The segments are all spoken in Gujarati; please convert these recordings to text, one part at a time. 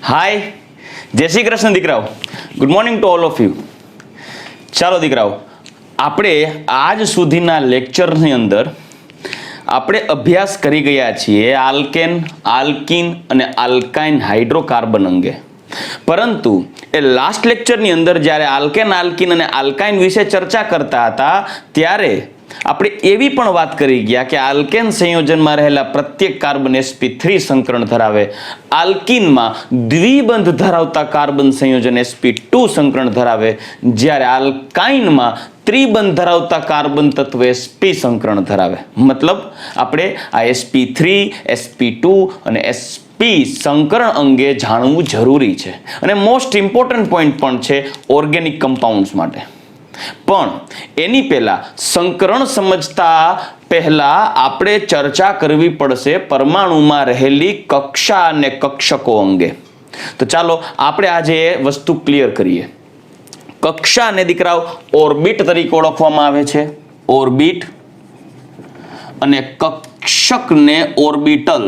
हाय जय श्री कृष्ण दीकराओ good morning to all of you. ચાલો દીકરાઓ આપણે આજ સુધીના લેક્ચરની અંદર આપણે અભ્યાસ કરી ગયા છીએ આલ્કેન, આલ્કીન અને આલ્કાઇન હાઇડ્રોકાર્બન અંગે, પરંતુ એ લાસ્ટ લેક્ચરની અંદર જ્યારે આલ્કેન, આલ્કીન અને આલ્કાઇન વિશે ચર્ચા કરતા હતા ત્યારે આપણે એવી પણ વાત કરી ગયા કે આલ્કેન સંયોજનમાં રહેલા પ્રત્યેક કાર્બન sp3 સંકરણ ધરાવે, આલ્કીનમાં દ્વિબંધ ધરાવતા કાર્બન સંયોજન sp2 સંકરણ ધરાવે, જ્યારે આલ્કાઇનમાં ત્રિબંધ ધરાવતા કાર્બન તત્વ sp સંકરણ ધરાવે. મતલબ આપણે આ sp3, sp2 અને sp સંકરણ અંગે જાણવું જરૂરી છે અને મોસ્ટ ઇમ્પોર્ટન્ટ પોઈન્ટ પણ છે ઓર્ગેનિક કમ્પાઉન્ડ્સ માટે. પણ એની પહેલા સંકરણ સમજતા પહેલા આપણે ચર્ચા કરવી પડશે પરમાણુમાં રહેલી કક્ષા અને કક્ષકો અંગે. તો ચાલો આપણે આજે એ વસ્તુ ક્લિયર કરીએ. કક્ષાને દીકરાઓ ઓર્બિટ તરીકે ઓળખવામાં આવે છે, ઓર્બિટ, અને કક્ષકને ઓર્બિટલ.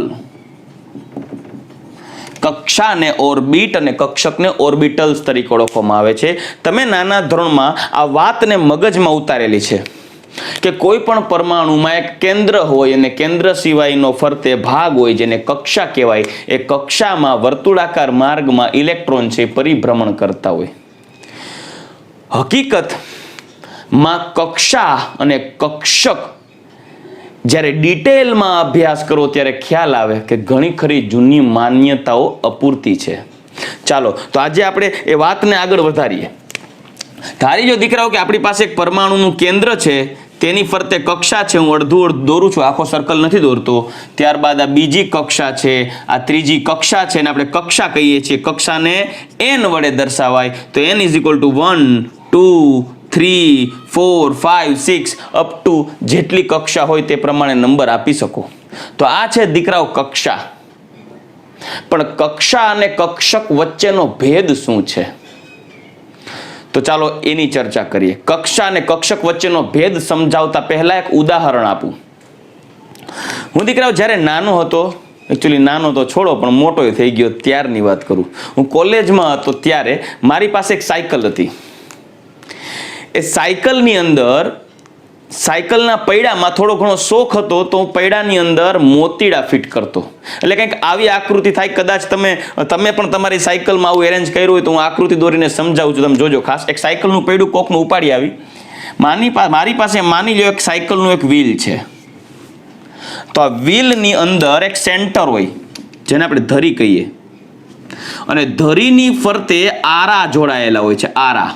કક્ષાને ઓર્બિટ અને કક્ષકને ઓર્બિટલ્સ તરીકે ઓળખવામાં આવે છે. તમે નાના ધોરણમાં આ વાતને મગજમાં ઉતારેલી છે કે કોઈ પણ પરમાણુમાં એક કેન્દ્ર હોય અને કેન્દ્ર સિવાયનો ફરતે ભાગ હોય જેને કક્ષા કહેવાય. એ કક્ષામાં વર્તુળાકાર માર્ગમાં ઇલેક્ટ્રોન છે પરિભ્રમણ કરતા હોય. હકીકતમાં કક્ષા અને કક્ષક જ્યારે ડિટેલમાં અભ્યાસ કરો ત્યારે ખ્યાલ આવે કે ઘણી ખરી જૂની માન્યતાઓ અપૂરતી છે. ચાલો તો આજે આપણે એ વાતને આગળ વધારીએ. ધારી જો દીકરાઓ કે આપણી પાસે એક પરમાણુનું કેન્દ્ર છે, તેની ફરતે કક્ષા છે. હું અડધું દોરું છું, આખો સર્કલ નથી દોરતો. ત્યારબાદ આ બીજી કક્ષા છે, આ ત્રીજી કક્ષા છે, અને આપણે કક્ષા કહીએ છીએ. કક્ષાને n વડે દર્શાવાય તો n = 1, 2, 3, 4, 5, 6 અપ ટુ જેટલી કક્ષા હોય તે પ્રમાણે નંબર આપી શકો. તો આ છે દીકરાઓ કક્ષા. પણ કક્ષા અને કક્ષક વચ્ચેનો ભેદ શું છે? તો ચાલો એની ચર્ચા કરીએ. કક્ષા અને કક્ષક વચ્ચેનો ભેદ સમજાવતા પહેલા એક ઉદાહરણ આપું. હું દીકરાઓ જ્યારે નાનો હતો, એકચ્યુઅલી નાનો તો છોડો પણ મોટો થઈ ગયો ત્યારની વાત કરું. હું કોલેજમાં હતો ત્યારે મારી પાસે એક સાયકલ હતી. એ સાયકલની અંદર સાયકલના પૈડામાં થોડો ઘણો શોખ હતો તો હું પૈડાની અંદર મોતીડા ફિટ કરતો. એટલે કંઈક આવી આકૃતિ થાય. કદાચ તમે પણ તમારી સાયકલમાં આવું એરેન્જ કર્યું હોય તો હું આકૃતિ દોરીને સમજાવું છું, તમે જોજો ખાસ. એક સાયકલનું પૈડું કોકનું ઉપાડી આવી. મારી પાસે માની લો એક સાયકલનું એક વ્હીલ છે. તો આ વ્હીલની અંદર એક સેન્ટર હોય જેને આપણે ધરી કહીએ, અને ધરીની ફરતે આરા જોડાયેલા હોય છે. આરા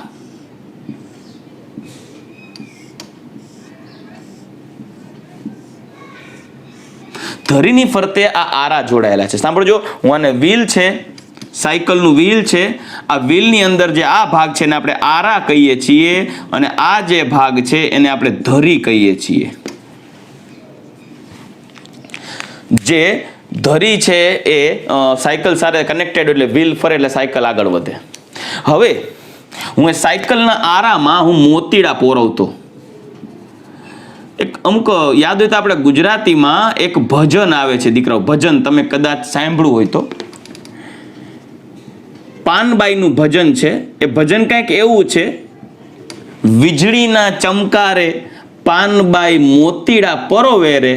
ધરીની ફરતે આ આરા જોડાયેલા છે. સાંભળજો, હું આને વ્હીલ છે, સાયકલનું વ્હીલ છે. આ વ્હીલની અંદર જે આ ભાગ છે એને આપણે આરા કહીએ છીએ, અને આ જે ભાગ છે એને આપણે ધરી કહીએ છીએ. જે ધરી છે એ સાયકલ સાથે કનેક્ટેડ, એટલે વ્હીલ ફરે એટલે સાયકલ આગળ વધે. હવે હું એ સાયકલના આરામાં હું મોતીડા પોરવતો. એક અમુક યાદ હોય તો આપણે ગુજરાતીમાં એક ભજન આવે છે દીકરાઓ, ભજન તમે કદાચ સાંભળ્યું હોય તો. પાનબાઈનું ભજન છે. એ ભજન કંઈક એવું છે: વીજળીના ચમકારે પાનબાઈ મોતીડા પરોવે રે,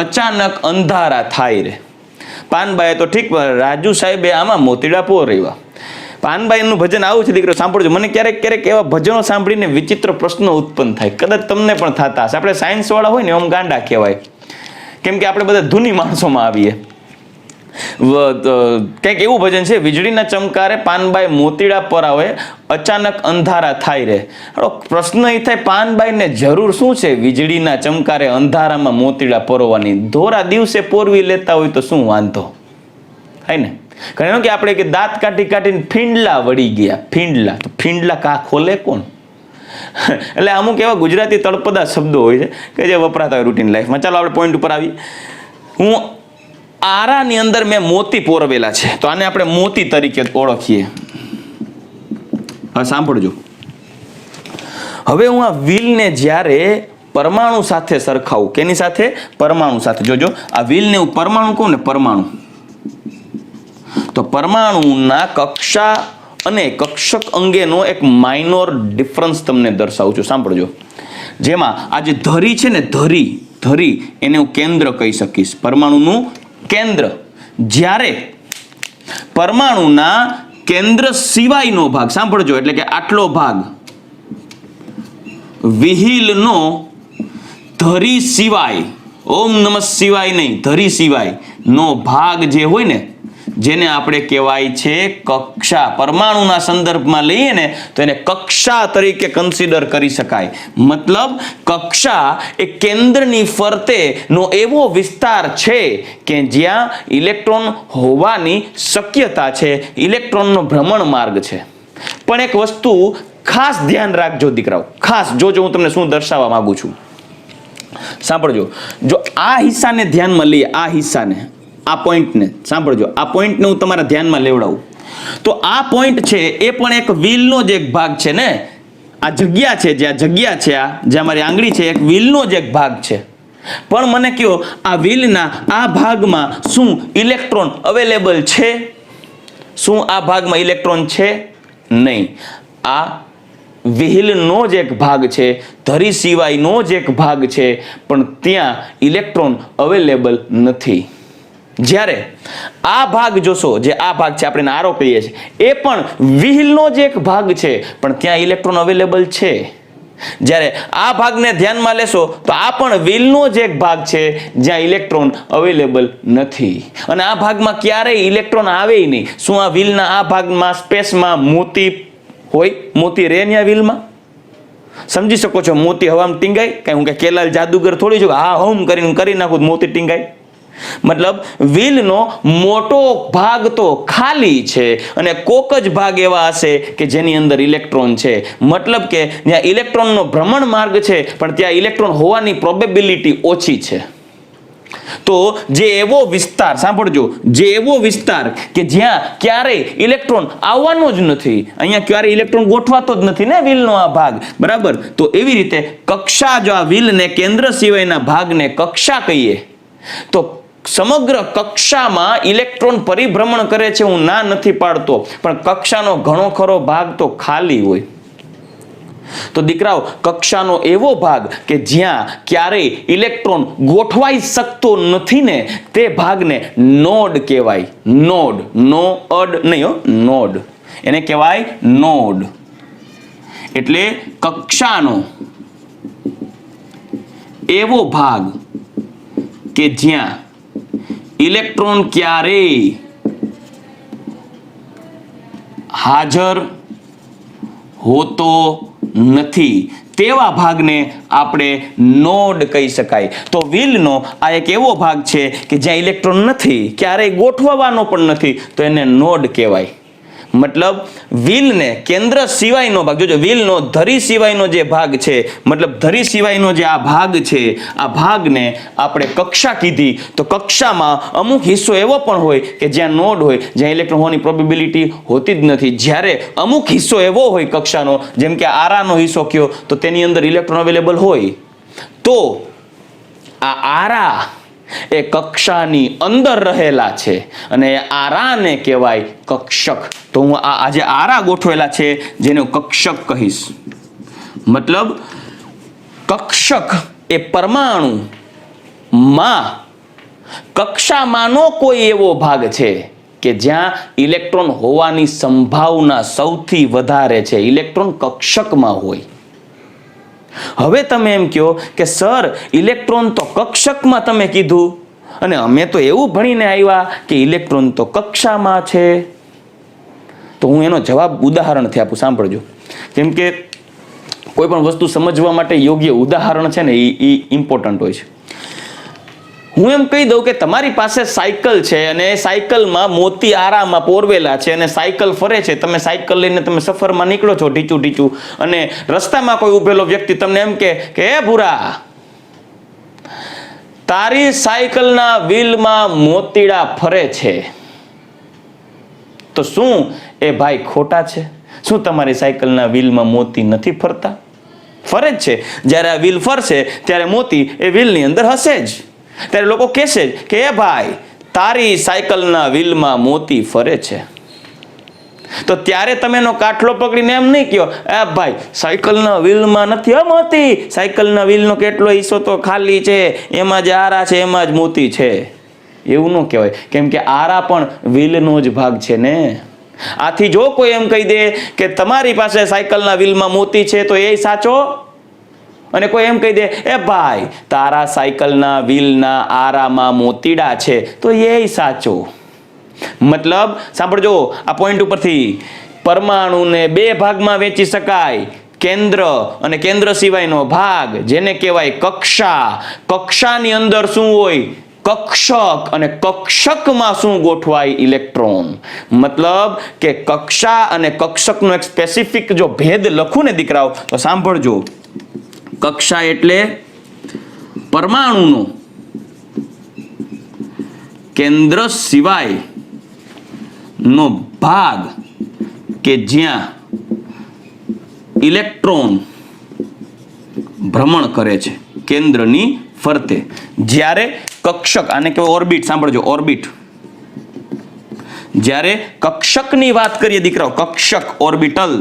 અચાનક અંધારા થાય રે. પાનબાઈ તો ઠીક, રાજુ સાહેબે આમાં મોતીડા પોરવ્યા. પાનબાઈનું ભજન આવું છે દીકરો, સાંભળજો. મને ક્યારેક ક્યારેક એવા ભજનો સાંભળીને વિચિત્ર પ્રશ્નો ઉત્પન્ન થાય. કદાચ તમને પણ થતા હશે. આપણે સાયન્સ વાળા હોય ને આમ ગાંડા કહેવાય, કેમ કે આપણે બધા ધૂની માણસોમાં આવીએ. કંઈક એવું ભજન છે: વીજળીના ચમકારે પાનબાઈ મોતીડા પરાવે, અચાનક અંધારા થાય રે. પ્રશ્ન એ થાય, પાનબાઈને જરૂર શું છે વીજળીના ચમકારે અંધારામાં મોતીડા પરોવાની? ધોરા દિવસે પોરવી લેતા હોય તો શું વાંધો થાય ને? કારણ કે આપણે કે દાંત કાઢી કાઢીને ફીંડલા વળી ગયા. ફીંડલા તો ફીંડલા કા ખોલે કોણ? એટલે અમુક એવા ગુજરાતી તળપદા શબ્દો હોય છે કે જે વપરાતા હોય રૂટીન લાઈફમાં. ચાલો આપણે પોઈન્ટ ઉપર આવી. હું આરાની અંદર મેં મોતી પોરવેલા છે, તો આને આપણે મોતી તરીકે ઓળખીએ. હવે સાંભળજો. હવે હું આ વ્હીલને જ્યારે પરમાણુ સાથે સરખાવું, કેની સાથે? પરમાણુ સાથે. જોજો, આ વ્હીલને હું પરમાણુ કહું ને, પરમાણુ, તો પરમાણુના કક્ષા અને કક્ષક અંગેનો એક માઇનોર ડિફરન્સ તમને દર્શાવું છું, સાંભળજો. જેમાં આ જે ધરી છે ને, ધરી એને હું કેન્દ્ર કહી શકીશ, પરમાણુનું કેન્દ્ર. જ્યારે પરમાણુના કેન્દ્ર સિવાયનો ભાગ, સાંભળજો, એટલે કે આટલો ભાગ વિહિલનો ધરી સિવાય, ઓમ નમઃ શિવાય નહીં, ધરી સિવાય નો ભાગ જે હોય ને, જેને આપણે કહેવાય છે કક્ષા. પરમાણુના સંદર્ભમાં લઈએ ને તો એને કક્ષા તરીકે કન્સિડર કરી શકાય. મતલબ કક્ષા એ કેન્દ્રની ફરતે નો એવો વિસ્તાર છે કે જ્યાં ઇલેક્ટ્રોન હોવાની શક્યતા છે, ઇલેક્ટ્રોનનો ભ્રમણ માર્ગ છે. પણ એક વસ્તુ ખાસ ધ્યાન રાખજો દીકરાઓ, ખાસ જોજો હું તમને શું દર્શાવવા માંગુ છું. સાંભળજો, જો આ હિસ્સાને ધ્યાનમાં લઈએ, આ હિસ્સાને, આ પોઈન્ટને સાંભળજો, આ પોઈન્ટને હું તમારા ધ્યાનમાં લેવડાવું તો આ પોઈન્ટ છે એ પણ એક વ્હીલનો જ એક ભાગ છે ને. આ જગ્યા છે, જે આ જગ્યા છે, આ જે મારી આંગળી છે, એક વ્હીલનો જ એક ભાગ છે. પણ મને કહો, આ વ્હીલના આ ભાગમાં શું ઇલેક્ટ્રોન અવેલેબલ છે? શું આ ભાગમાં ઇલેક્ટ્રોન છે? નહીં. આ વ્હીલનો જ એક ભાગ છે, ધરી સિવાયનો જ એક ભાગ છે, પણ ત્યાં ઇલેક્ટ્રોન અવેલેબલ નથી. જ્યારે આ ભાગ જોશો, જે આ ભાગ છે, આપણે આરો કહીએ છીએ, એ પણ વ્હીલનો જ એક ભાગ છે, પણ ત્યાં ઇલેક્ટ્રોન અવેલેબલ છે. જ્યારે આ ભાગને ધ્યાનમાં લેશો તો આ પણ વ્હીલનો જ એક ભાગ છે, જ્યાં ઇલેક્ટ્રોન અવેલેબલ નથી. અને આ ભાગમાં ક્યારેય ઇલેક્ટ્રોન આવે નહીં. શું આ વ્હીલના આ ભાગમાં સ્પેસમાં મોતી હોય? મોતી રહે ત્યાં વ્હીલમાં? સમજી શકો છો, મોતી હવામાં ટીંગાય? કઈ હું કે કેલાલ જાદુગર થોડી છું, હા હોમ કરીને કરી નાખું મોતી ટીંગાય? મતલબ વ્હીલનો મોટો ભાગ તો ખાલી છે અને કોક જ ભાગ એવા હશે કે જેની અંદર ઇલેક્ટ્રોન છે. મતલબ કે જ્યાં ઇલેક્ટ્રોનનો ભ્રમણ માર્ગ છે પણ ત્યાં ઇલેક્ટ્રોન હોવાની પ્રોબેબિલિટી ઓછી છે. તો જે એવો વિસ્તાર, સાંભળજો, જે એવો વિસ્તાર કે જ્યાં ક્યારેય ઇલેક્ટ્રોન આવવાનો જ નથી, અહીંયા ક્યારેય ઇલેક્ટ્રોન ગોઠવાતો જ નથી ને વ્હીલનો આ ભાગ, બરાબર? તો એવી રીતે કક્ષા, જો આ વ્હીલને કેન્દ્ર સિવાયના ભાગને કક્ષા કહીએ તો સમગ્ર કક્ષામાં ઇલેક્ટ્રોન પરિભ્રમણ કરે છે, હું ના નથી પાડતો, પણ કક્ષાનો ઘણો ખરો ભાગ તો ખાલી હોય. તો દીકરાઓ, કક્ષાનો એવો ભાગ કે જ્યાં ક્યારેય ઇલેક્ટ્રોન ગોઠવાઈ શકતો નથી ને, તે ભાગને નોડ કહેવાય. નોડ, નો અડ નહીં હો, નોડ, એને કહેવાય નોડ. એટલે કક્ષાનો એવો ભાગ કે જ્યાં ઇલેક્ટ્રોન ક્યારેય હાજર હોતો નથી, તેવા ભાગને આપણે નોડ કહી શકાય. તો વ્હીલનો આ એક એવો ભાગ છે કે જ્યાં ઇલેક્ટ્રોન નથી, ક્યારેય ગોઠવવાનો પણ નથી, તો એને નોડ કહેવાય. મતલબ વ્હીલને કેન્દ્ર સિવાયનો ભાગ, જોજો વ્હીલનો ધરી સિવાયનો જે ભાગ છે, મતલબ ધરી સિવાયનો જે આ ભાગ છે, આ ભાગને આપણે કક્ષા કીધી. તો કક્ષામાં અમુક હિસ્સો એવો પણ હોય કે જ્યાં નોડ હોય, જ્યાં ઇલેક્ટ્રોન હોવાની પ્રોબેબિલિટી હોતી જ નથી. જ્યારે અમુક હિસ્સો એવો હોય કક્ષાનો, જેમ કે આરાનો હિસ્સો કયો, તો તેની અંદર ઇલેક્ટ્રોન અવેલેબલ હોય. તો આ આરા એ કક્ષાની અંદર રહેલા છે અને આરાને કહેવાય કક્ષક. તો હું આ જે આરા ગોઠવેલા છે જેને હું કક્ષક કહીશ. મતલબ કક્ષક એ પરમાણુમાં કક્ષામાંનો કોઈ એવો ભાગ છે કે જ્યાં ઇલેક્ટ્રોન હોવાની સંભાવના સૌથી વધારે છે, ઇલેક્ટ્રોન કક્ષકમાં હોય. હવે તમે એમ કહો કે સર ઇલેક્ટ્રોન તો કક્ષકમાં તમે કીધું અને અમે તો એવું ભણીને આવ્યા કે ઇલેક્ટ્રોન તો કક્ષામાં છે. તો હું એનો જવાબ ઉદાહરણથી આપું, સાંભળજો. કેમ કે કોઈ પણ વસ્તુ સમજવા માટે યોગ્ય ઉદાહરણ છે ને એ ઇમ્પોર્ટન્ટ હોય છે. હું એમ કહી દઉં કે તમારી પાસે સાયકલ છે અને સાયકલમાં મોતી આરામાં પોરવેલા છે અને સાયકલ ફરે છે. તમે સાયકલ લઈને તમે સફરમાં નીકળો છો ઢીચું અને રસ્તામાં કોઈ ઉભેલો વ્યક્તિ તમને એમ કે હે ભૂરા, તારી સાયકલના વ્હીલમાં મોતીડા ફરે છે. તો શું એ ભાઈ ખોટા છે? શું તમારી સાયકલના વ્હીલમાં મોતી નથી ફરતા? ફરે જ છે. જ્યારે આ વ્હીલ ફરશે ત્યારે મોતી એ વ્હીલની અંદર હશે જ. ત્યારે લોકો કહેશે કે એ ભાઈ, તારી સાયકલના વ્હીલમાં મોતી ફરે છે. તો ત્યારે તમે એનો કાટલો પકડીને એમ નહીં કહો, એ ભાઈ સાયકલના વ્હીલમાં નથી મોતી, સાયકલના વ્હીલનો કેટલો હિસ્સો તો ખાલી છે, એમાં જ આરા છે, એમાં જ મોતી છે. એવું ન કહેવાય, કેમ કે આરા પણ વ્હીલનો જ ભાગ છે ને. આથી જો કોઈ એમ કહી દે કે તમારી પાસે સાયકલના વ્હીલમાં મોતી છે તો એ સાચો, અને કોઈ એમ કહી દે એ ભાઈ તારા સાયકલના વ્હીલના આરામાં મોતીડા છે તો એ સાચો. મતલબ સાંભળજો આ પોઈન્ટ ઉપરથી, પરમાણુને બે ભાગમાં વહેંચી શકાય, કેન્દ્ર અને કેન્દ્ર સિવાયનો ભાગ, જેને કહેવાય કક્ષા. કક્ષાની અંદર શું હોય? કક્ષક. અને કક્ષકમાં શું ગોઠવાય? ઇલેક્ટ્રોન. મતલબ કે કક્ષા અને કક્ષકનો એક સ્પેસિફિક જો ભેદ લખું ને દીકરાઓ તો સાંભળજો. કક્ષા એટલે પરમાણુનો કેન્દ્ર સિવાય નો ભાગ કે જ્યાં ઇલેક્ટ્રોન ભ્રમણ કરે છે કેન્દ્રની ફરતે. જ્યારે કક્ષક, આને કહેવાય ઓર્બિટ. સાંભળજો, ઓર્બિટ. જ્યારે કક્ષકની વાત કરીએ દીકરાઓ, કક્ષક, ઓર્બિટલ,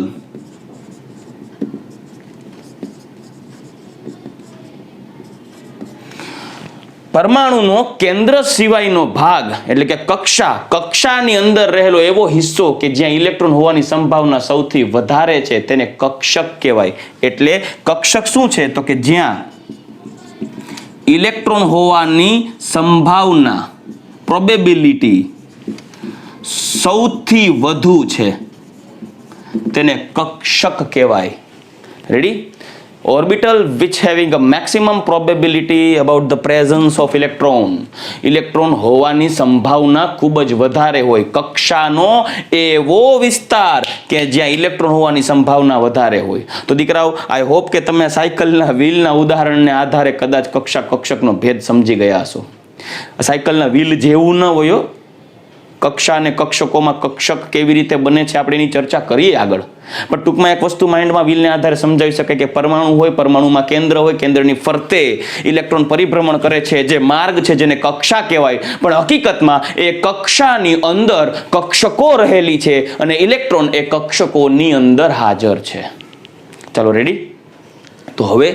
પરમાણુનો કેન્દ્ર સિવાયનો ભાગ એટલે કે કક્ષા, કક્ષાની અંદર રહેલો એવો હિસ્સો કે જ્યાં ઇલેક્ટ્રોન હોવાની સંભાવના સૌથી વધારે છે તેને કક્ષક કહેવાય. એટલે કક્ષક શું છે તો કે જ્યાં ઇલેક્ટ્રોન હોવાની સંભાવના, પ્રોબેબિલિટી સૌથી વધુ છે તેને કક્ષક કહેવાય. Ready? Orbital which having a maximum probability about the presence of electron. Electron હોવાની સંભાવના ખૂબ જ વધારે હોય. કક્ષાનો એવો વિસ્તાર કે જ્યાં ઇલેક્ટ્રોન હોવાની સંભાવના વધારે હોય. તો દીકરાઓ આઈ હોપ કે તમે સાયકલના વ્હીલના ઉદાહરણને આધારે કદાચ કક્ષા કક્ષકનો ભેદ સમજી ગયા હશો. સાયકલના વ્હીલ જેવું ન હોય. કક્ષા અને કક્ષકોમાં કક્ષક કેવી રીતે બને છે આપણે એની ચર્ચા કરીએ આગળ. પણ ટૂંકમાં એક વસ્તુ માઇન્ડમાં વ્હીલને આધારે સમજાવી શકાય કે પરમાણુ હોય, પરમાણુમાં કેન્દ્ર હોય, કેન્દ્રની ફરતે ઇલેક્ટ્રોન પરિભ્રમણ કરે છે, જે માર્ગ છે જેને કક્ષા કહેવાય. પણ હકીકતમાં એ કક્ષાની અંદર કક્ષકો રહેલી છે અને ઇલેક્ટ્રોન એ કક્ષકોની અંદર હાજર છે. ચાલો રેડી? તો હવે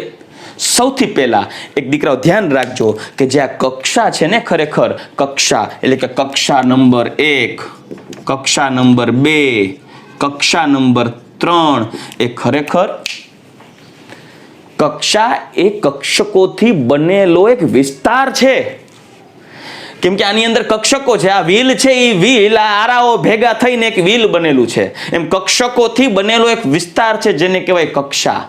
સૌથી પહેલા એક દીકરાઓ ધ્યાન રાખજો કે જે આ કક્ષા છે ને, ખરેખર કક્ષા એટલે કે કક્ષા નંબર 1, કક્ષા નંબર 2, કક્ષા નંબર 3 એ ખરેખર કક્ષા એ કક્ષકોથી બનેલો એક વિસ્તાર છે. કેમ કે આની અંદર કક્ષકો છે. આ વ્હીલ છે, એ વ્હીલ, આ આરાઓ ભેગા થઈને એક વ્હીલ બનેલું છે. એમ કક્ષકોથી બનેલો એક વિસ્તાર છે જેને કહેવાય કક્ષા.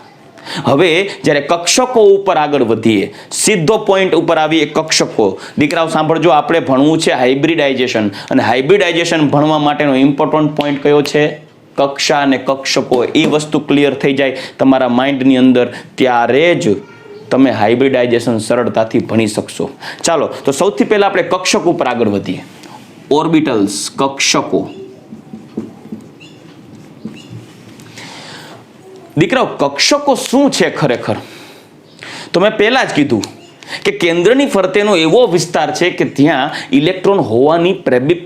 હવે જ્યારે કક્ષકો ઉપર આગળ વધીએ, સીધો પોઈન્ટ ઉપર આવીએ કક્ષકો. દીકરાઓ સાંભળજો, આપણે ભણવું છે હાઇબ્રિડાઇઝેશન, અને હાઇબ્રિડાઇઝેશન ભણવા માટેનો ઇમ્પોર્ટન્ટ પોઈન્ટ કયો છે? કક્ષા અને કક્ષકો. એ વસ્તુ ક્લિયર થઈ જાય તમારા માઇન્ડની અંદર, ત્યારે જ તમે હાઇબ્રિડાઇઝેશન સરળતાથી ભણી શકશો. ચાલો તો સૌથી પહેલા આપણે કક્ષક ઉપર આગળ વધીએ. ઓર્બિટલ્સ, કક્ષકો. દીકરાઓ કક્ષકો શું છે ખરેખર? તો મેં પહેલા જ કીધું કે કેન્દ્રની ફરતેનો એવો વિસ્તાર છે કે ત્યાં ઇલેક્ટ્રોન હોવાની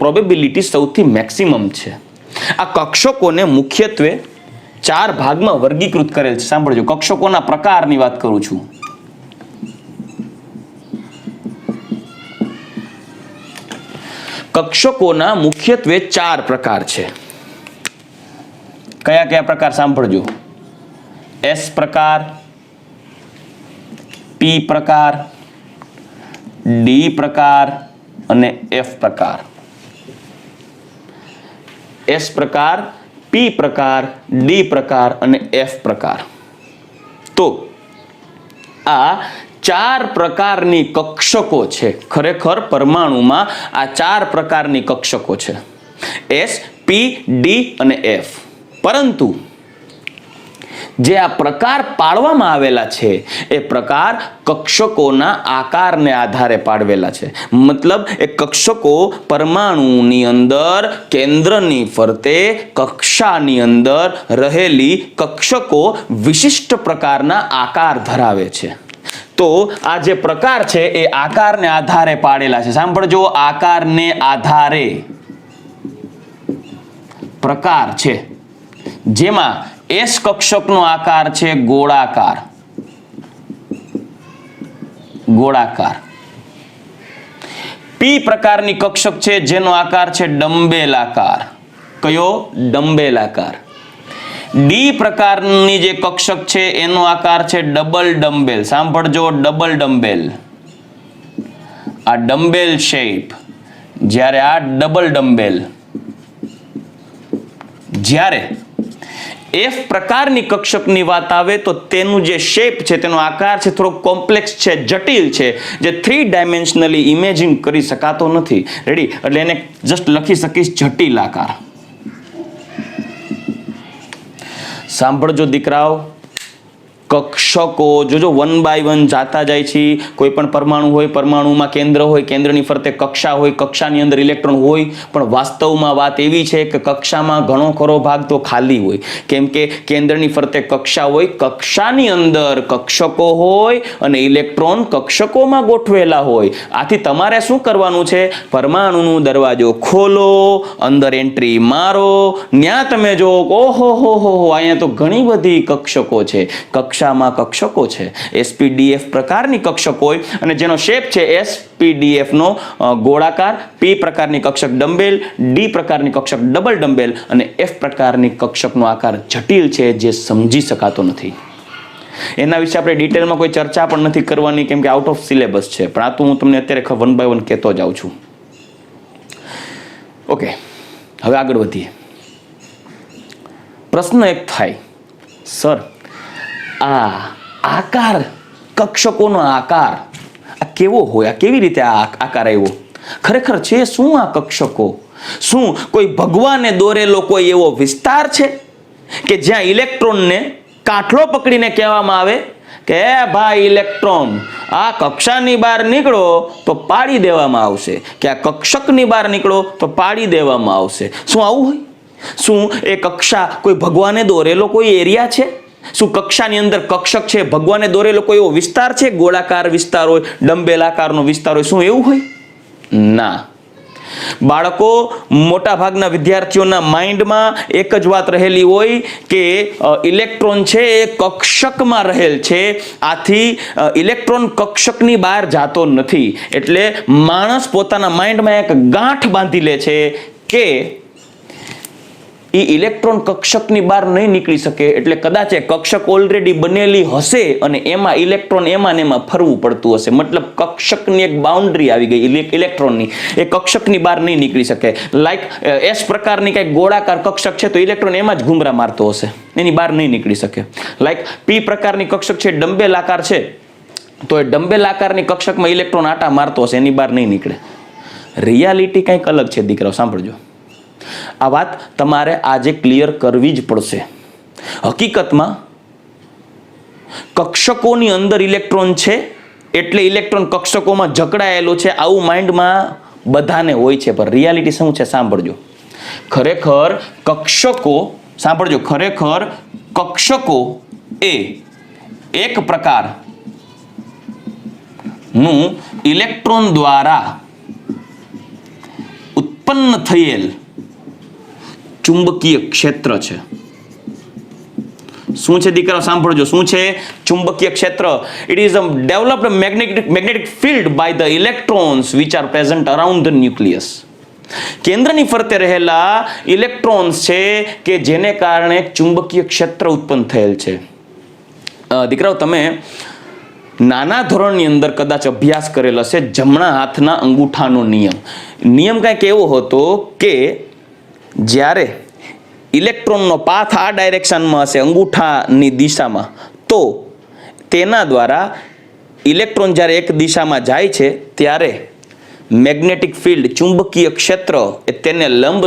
પ્રોબેબિલિટી સૌથી મેક્સિમમ છે. આ કક્ષકોને મુખ્યત્વે 4 ભાગમાં વર્ગીકૃત કરેલ છે. સાંભળજો, કક્ષકોના પ્રકારની વાત કરું છું. કક્ષકોના મુખ્યત્વે 4 પ્રકાર છે. કયા કયા પ્રકાર? સાંભળજો. S પ્રકાર, P પ્રકાર, D પ્રકાર અને F પ્રકાર. S પ્રકાર, P પ્રકાર, D પ્રકાર અને F પ્રકાર. તો આ 4 પ્રકારની કક્ષકો છે. ખરેખર પરમાણુમાં આ 4 પ્રકારની કક્ષકો છે. S, P, D અને F. પરંતુ જે આ પ્રકાર પાડવામાં આવેલા છે એ પ્રકાર કક્ષકોના આકારને આધારે પાડવેલા છે. મતલબ એ કક્ષકો પરમાણુની અંદર કેન્દ્રની ફરતે કક્ષાની અંદર રહેલી કક્ષકો વિશિષ્ટ પ્રકારના આકાર ધરાવે છે. તો તો આ જે પ્રકાર છે એ આકારને આધારે પાડેલા છે. સાંભળજો, આકારને આધારે પ્રકાર છે, જેમાં એસ કક્ષકનો આકાર છે ગોળાકાર. પી પ્રકારની કક્ષક છે જેનો આકાર છે ડંબેલાકાર. કયો? ડંબેલાકાર. ડી પ્રકારની જે કક્ષક છે એનો આકાર છે ડબલ ડમ્બેલ. સાંભળજો, ડબલ ડમ્બેલ. આ ડમ્બેલ શેપ, જ્યારે આ ડબલ ડમ્બેલ. જ્યારે એફ પ્રકારની કક્ષકની વાત આવે તો તેનું જે શેપ છે, તેનો આકાર છે થોડો કોમ્પ્લેક્સ છે, જટિલ છે, જે 3 ડાયમેન્શનલી ઇમેજિન કરી શકાતો નથી. રેડી? એટલે એને જસ્ટ લખી શકીશ જટિલ આકાર. સાંભળજો દીકરાઓ, કક્ષકો જોજો 1 by 1 જાતા જાય છે. કોઈ પણ પરમાણુ હોય, પરમાણુમાં કેન્દ્ર હોય, કેન્દ્રની ફરતે કક્ષા હોય, કક્ષાની અંદર ઇલેક્ટ્રોન હોય, પણ વાસ્તવમાં વાત એવી છે કે કક્ષામાં ઘણો ખરો ભાગ તો ખાલી હોય, કેમ કે કેન્દ્રની ફરતે કક્ષા હોય, કક્ષાની અંદર કક્ષકો હોય અને ઇલેક્ટ્રોન કક્ષકોમાં ગોઠવેલા હોય. આથી તમારે શું કરવાનું છે? પરમાણુનો દરવાજો ખોલો, અંદર એન્ટ્રી મારો, ત્યાં તમે જો ઓહો હો હો, અહીંયા તો ઘણી બધી કક્ષકો છે. કક્ષામાં કક્ષકો છે, એસપીડીએફ પ્રકારની કક્ષક હોય અને જેનો શેપ છે એસપીડીએફ નો ગોળાકાર, પી પ્રકારની કક્ષક ડમ્બેલ, ડી પ્રકારની કક્ષક ડબલ ડમ્બેલ અને એફ પ્રકારની કક્ષકનો આકાર જટિલ છે, જે સમજી શકાતો નથી. એના વિશે આપણે ડિટેલમાં કોઈ ચર્ચા પણ નથી કરવાની, કેમ કે આઉટ ઓફ સિલેબસ છે, પણ આ તો હું તમને અત્યારે 1 by 1 કહેતો જાઉં છું. ઓકે, હવે આગળ વધીએ. પ્રશ્ન એક થાય, સર આ આકાર, કક્ષકોનો આકાર આ કેવો હોય? આ કેવી રીતે આ આકાર આવ્યો? ખરેખર છે શું આ કક્ષકો? શું કોઈ ભગવાને દોરેલો કોઈ એવો વિસ્તાર છે કે જ્યાં ઇલેક્ટ્રોનને કાઠલો પકડીને કહેવામાં આવે કે ભાઈ ઇલેક્ટ્રોન, આ કક્ષાની બહાર નીકળો તો પાડી દેવામાં આવશે, કે આ કક્ષકની બહાર નીકળો તો પાડી દેવામાં આવશે? શું આવું હોય? શું એ કક્ષા કોઈ ભગવાને દોરેલો કોઈ એરિયા છે? શું કક્ષાની અંદર કક્ષક છે ભગવાને દોરેલો કોઈ એવો વિસ્તાર છે? ગોળાકાર વિસ્તાર હોય, ડંબેલાકારનો વિસ્તાર હોય, શું એવું હોય? ના. બાળકો, મોટા ભાગના વિદ્યાર્થીઓના માઇન્ડમાં એક જ વાત રહેલી હોય કે ઇલેક્ટ્રોન છે એ કક્ષકમાં રહેલ છે, આથી ઇલેક્ટ્રોન કક્ષકની બહાર જાતો નથી. એટલે માણસ પોતાના માઇન્ડમાં એક ગાંઠ બાંધી લે છે કે એ ઇલેક્ટ્રોન કક્ષકની બહાર નહીં નીકળી શકે, એટલે કદાચ એ કક્ષક ઓલરેડી બનેલી હશે અને એમાં ઇલેક્ટ્રોન એમાં ને એમાં ફરવું પડતું હશે. મતલબ કક્ષકની એક બાઉન્ડ્રી આવી ગઈ ઇલેક્ટ્રોનની, એ કક્ષકની બહાર નહીં નીકળી શકે. લાઈક એસ પ્રકારની કંઈક ગોળાકાર કક્ષક છે તો ઇલેક્ટ્રોન એમાં જ ઘૂમરા મારતો હશે, એની બહાર નહીં નીકળી શકે. લાઈક પી પ્રકારની કક્ષક છે, ડંબેલ આકાર છે, તો એ ડંબેલ આકારની કક્ષકમાં ઇલેક્ટ્રોન આટા મારતો હશે, એની બહાર નહીં નીકળે. રિયાલિટી કંઈક અલગ છે દીકરાઓ, સાંભળજો. આ વાત તમારે આજે ક્લિયર કરવી જ પડશે. હકીકતમાં કક્ષકોની અંદર ઇલેક્ટ્રોન છે એટલે ઇલેક્ટ્રોન કક્ષકોમાં જકડાયેલો છે, આવું માઇન્ડમાં બધાને હોય છે, પણ રિયાલિટી શું છે સાંભળજો. ખરેખર કક્ષકો, સાંભળજો, ખરેખર કક્ષકો એ એક પ્રકારનું ઇલેક્ટ્રોન દ્વારા ઉત્પન્ન થયેલ ચુંબકીય ક્ષેત્ર છે. શું છે દીકરાઓ? સાંભળજો, શું છે ચુંબકીય ક્ષેત્ર? It is a developed magnetic field by the electrons which are present around the nucleus. કેન્દ્રની ફરતે રહેલા ઇલેક્ટ્રોન્સ છે કે જેને કારણે ચુંબકીય ક્ષેત્ર ઉત્પન્ન થયેલ છે. દીકરાઓ, તમે નાના ધોરણની અંદર કદાચ અભ્યાસ કરેલ હશે જમણા હાથના અંગૂઠાનો નિયમ. નિયમ કંઈક એવો હતો કે જ્યારે ઇલેક્ટ્રોનનો પાથ આ ડાયરેક્શનમાં હશે, અંગૂઠાની દિશામાં, તો તેના દ્વારા ઇલેક્ટ્રોન જ્યારે એક દિશામાં જાય છે ત્યારે મેગ્નેટિક ફિલ્ડ, ચુંબકીય ક્ષેત્ર, તેને લંબ